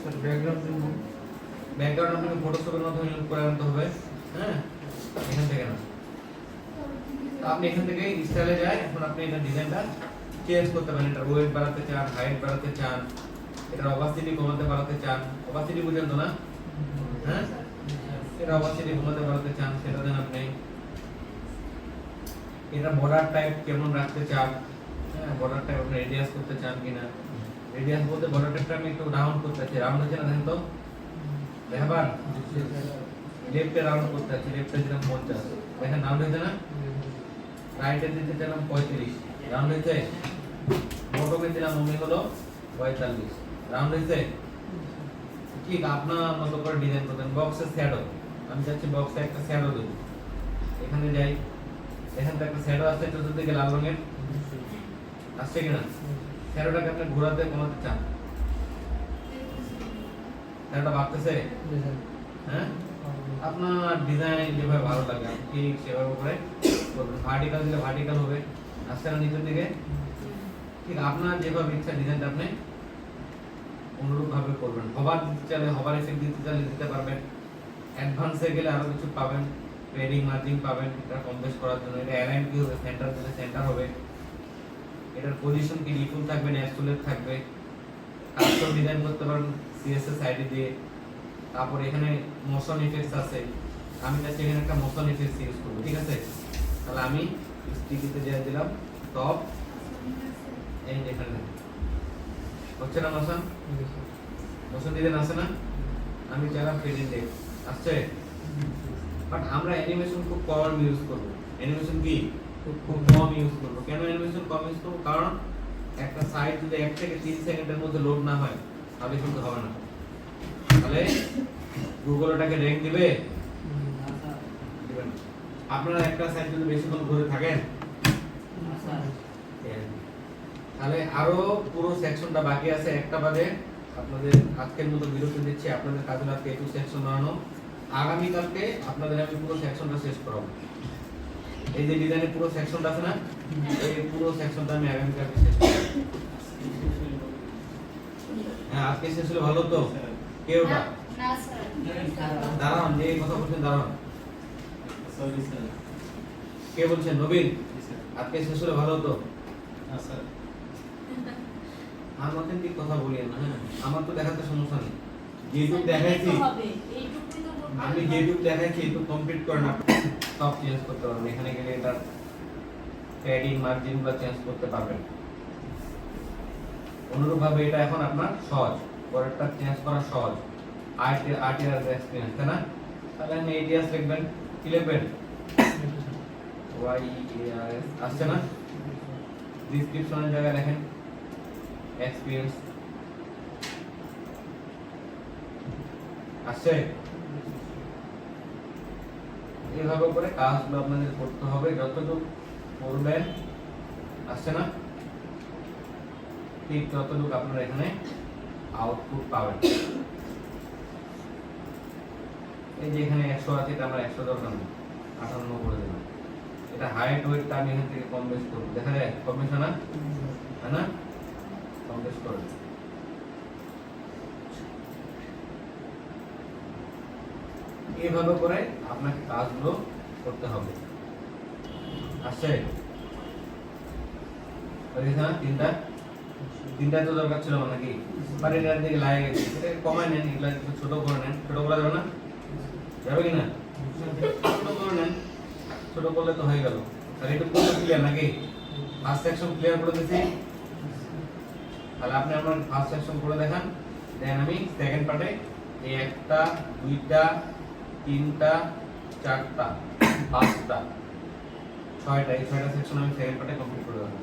স্যার ব্যাকগ্রাউন্ড আপনাকে ফটোশপের মাধ্যমে রিমুভ করে আনতে হবে, হ্যাঁ, এখান থেকে না। তো আপনি এখান থেকে স্টাইলে যায়, এখন আপনি এটা ডিজাইনটা চেঞ্জ করতে পারেন। এটা ওয়েট বাড়াতে চান, হাইট বাড়াতে চান, এটার অপাসিটি কমাতে বাড়াতে চান। অপাসিটি বুঝেন তো না? হ্যাঁ, এটা অপাসিটি কমাতে বাড়াতে চান, সেটা দেন আপনি। এটা বর্ডার টাইপ কেমন রাখতে চান, হ্যাঁ, বর্ডার টাইপ আপনি রেডিয়াস করতে চান কিনা। রেডিয়াস বলতে বর্ডার টাইপটা আমি একটু রাউন্ড করতে চাই, রাউন্ড হচ্ছে না, দেখেন তো দেখাবার। লেফটে রাউন্ড করতে চাচ্ছি, লেফটে দিলাম 50, দেখেন রাউন্ড হয়েছে না? রাইটে দিতে চাইলাম 35, রাউন্ড হয়েছে। বটমে দিলাম আমি হলো 45, রাউন্ড হয়েছে। ঠিক আপনার মতো করে ডিজাইন করতেন। বক্সের শ্যাডো, আমি চাচ্ছি বক্সে একটা শ্যাডো দেব। এখানে যাই, এখান থেকে একটা শ্যাডো আসছে চতুর্দিকে লাল রঙের, আসছে কিনা? শ্যাডোটাকে আপনি ঘোরাতে কমাতে চান, শ্যাডোটা বাড়তেছে, হ্যাঁ, আপনার ডিজাইন যেভাবে ভালো লাগে আপনি ঠিক সেভাবে করে করবেন। ভার্টিক্যাল দিলে ভার্টিক্যাল হবে, আসছে না নিচের দিকে? ঠিক আপনার যেভাবে ইচ্ছা ডিজাইনটা আপনি অনুরূপ ভাবে করবেন। হবার দিতে চাইলে হবার এফেক্ট দিতে চাইলে দিতে পারবেন। অ্যাডভান্সে গেলে আরো কিছু পাবেন, পেডিং মার্জিং পাবেন, এটা কম বেশ করার জন্য। এটা অ্যালাইন কি হবে, সেন্টার দিলে সেন্টার হবে। এটার পজিশন কি ডিফল্ট থাকবে না অ্যাবসোলিউট থাকবে। কাস্টম ডিজাইন করতে পারেন সিএসএস আইডি দিয়ে, তারপর এখানে মোশন ইফেক্টস আছে, আমি জাস্ট এখানে একটা মোশন ইফেক্টস ইউজ করব, ঠিক আছে? তাহলে আমি স্টিকিতে দিয়ে দিলাম টপ, এই যে এখানে হচ্ছে না মোশন, মোশন দিতে আসে না, আমি চাইলাম ফিড ইন্ডেক্স আসছে। বাট আমরা অ্যানিমেশন খুব কম ইউজ করব, অ্যানিমেশন কি খুব কম ইউজ করব। কেন অ্যানিমেশন কম ইউজ করব? কারণ একটা সাইট যদি 1 থেকে 3 সেকেন্ডের মধ্যে লোড না হয় তাহলে কিন্তু হবে না। তাহলে গুগল ওটাকে র্যাঙ্ক দিবে, দিবে না। আপনারা একটা সাইট যদি বেশিক্ষণ ঘুরে থাকেন তাহলে আরো পুরো সেকশনটা বাকি আছে, একটা বাদে আপনাদের আজকের মতো বিরতি দিচ্ছি। আপনাদের কাজে লাগবে একটু সেকশন বানানো, আগামীকালকে আপনাদের আমি পুরো সেকশনটা শেষ করাবো। এই যে ডিজাইনের পুরো সেকশনটা আছে না, এই পুরো সেকশনটা আমি আগামীকালকে শেষ করব। হ্যাঁ, আজকে শেষ হলে ভালো তো। কে ওটা না স্যার, দাঁড়ান, যে কথা বলছেন দাঁড়ান। Sorry sir. কে বলছেন? নবীন। জি স্যার। আজকে শেষ হলে ভালো তো। হ্যাঁ স্যার। আর অথেন্টিক কথা বলিয়েন না, হ্যাঁ আমার তো দেখাতে সমস্যা নেই, যেটুক দেখাইছি এইটুকুই তো বলতে আমি হবে। যেটুক দেখাইছি একটু কমপ্লিট করে না, সব চেঞ্জ করতে পারবেন। এখানে গেলে এটা প্যাডিং মার্জিন গুলো চেঞ্জ করতে পারবেন। অনুরূপভাবে এটা এখন আপনার সহজ, পরেরটা চেঞ্জ করা সহজ। আরটিআর এক্সপিরিয়েন্স, তাই না? তাহলে আপনি এটিএস লিখবেন, কি লিখবেন? ওয়াইএআরএস আসছে না? ডেসক্রিপশনের জায়গায় দেখেন এক্সপিরিয়েন্স আসছে। এইভাবে করে কাজগুলো আপনাদের করতে হবে, যতটুকু করবেন আসছে না ঠিক ততটুকু আপনারা এখানে আউটপুট পাবেন। এই যে এখানে 100 আছে, এটা আমরা 100 দরকার নেই, 58 করে দিলাম। এটা হাইট ওয়েটটা আমি এখান থেকে কম বেশ করব, দেখা যায় কম বেশ না, তাই না? কম বেশ করে এইভাবে করে আপনাকে কাজগুলো করতে হবে। আসছে না? তিনটা তো দরকার ছিল আমার নাকি? বাট এটার দিকে লাগে গেছে, এটা কমায় নেন, এগুলা একটু ছোট করে নেন। ছোট করা যাবে না? যাবে কি না? ছোট করে নেন, ছোট করলে তো হয়ে গেল। আর একটু পুরো ক্লিয়ার নাকি? ফার্স্ট সেকশন ক্লিয়ার করে দিয়েছি, তাহলে আপনি আমার ফার্স্ট সেকশন করে দেখান, দেন আমি সেকেন্ড পার্টে এই 1টা 2টা 3টা 4টা 5টা 6টা এই 6টা সেকশন আমি সেকেন্ড পার্টে কমপ্লিট করে দেবো।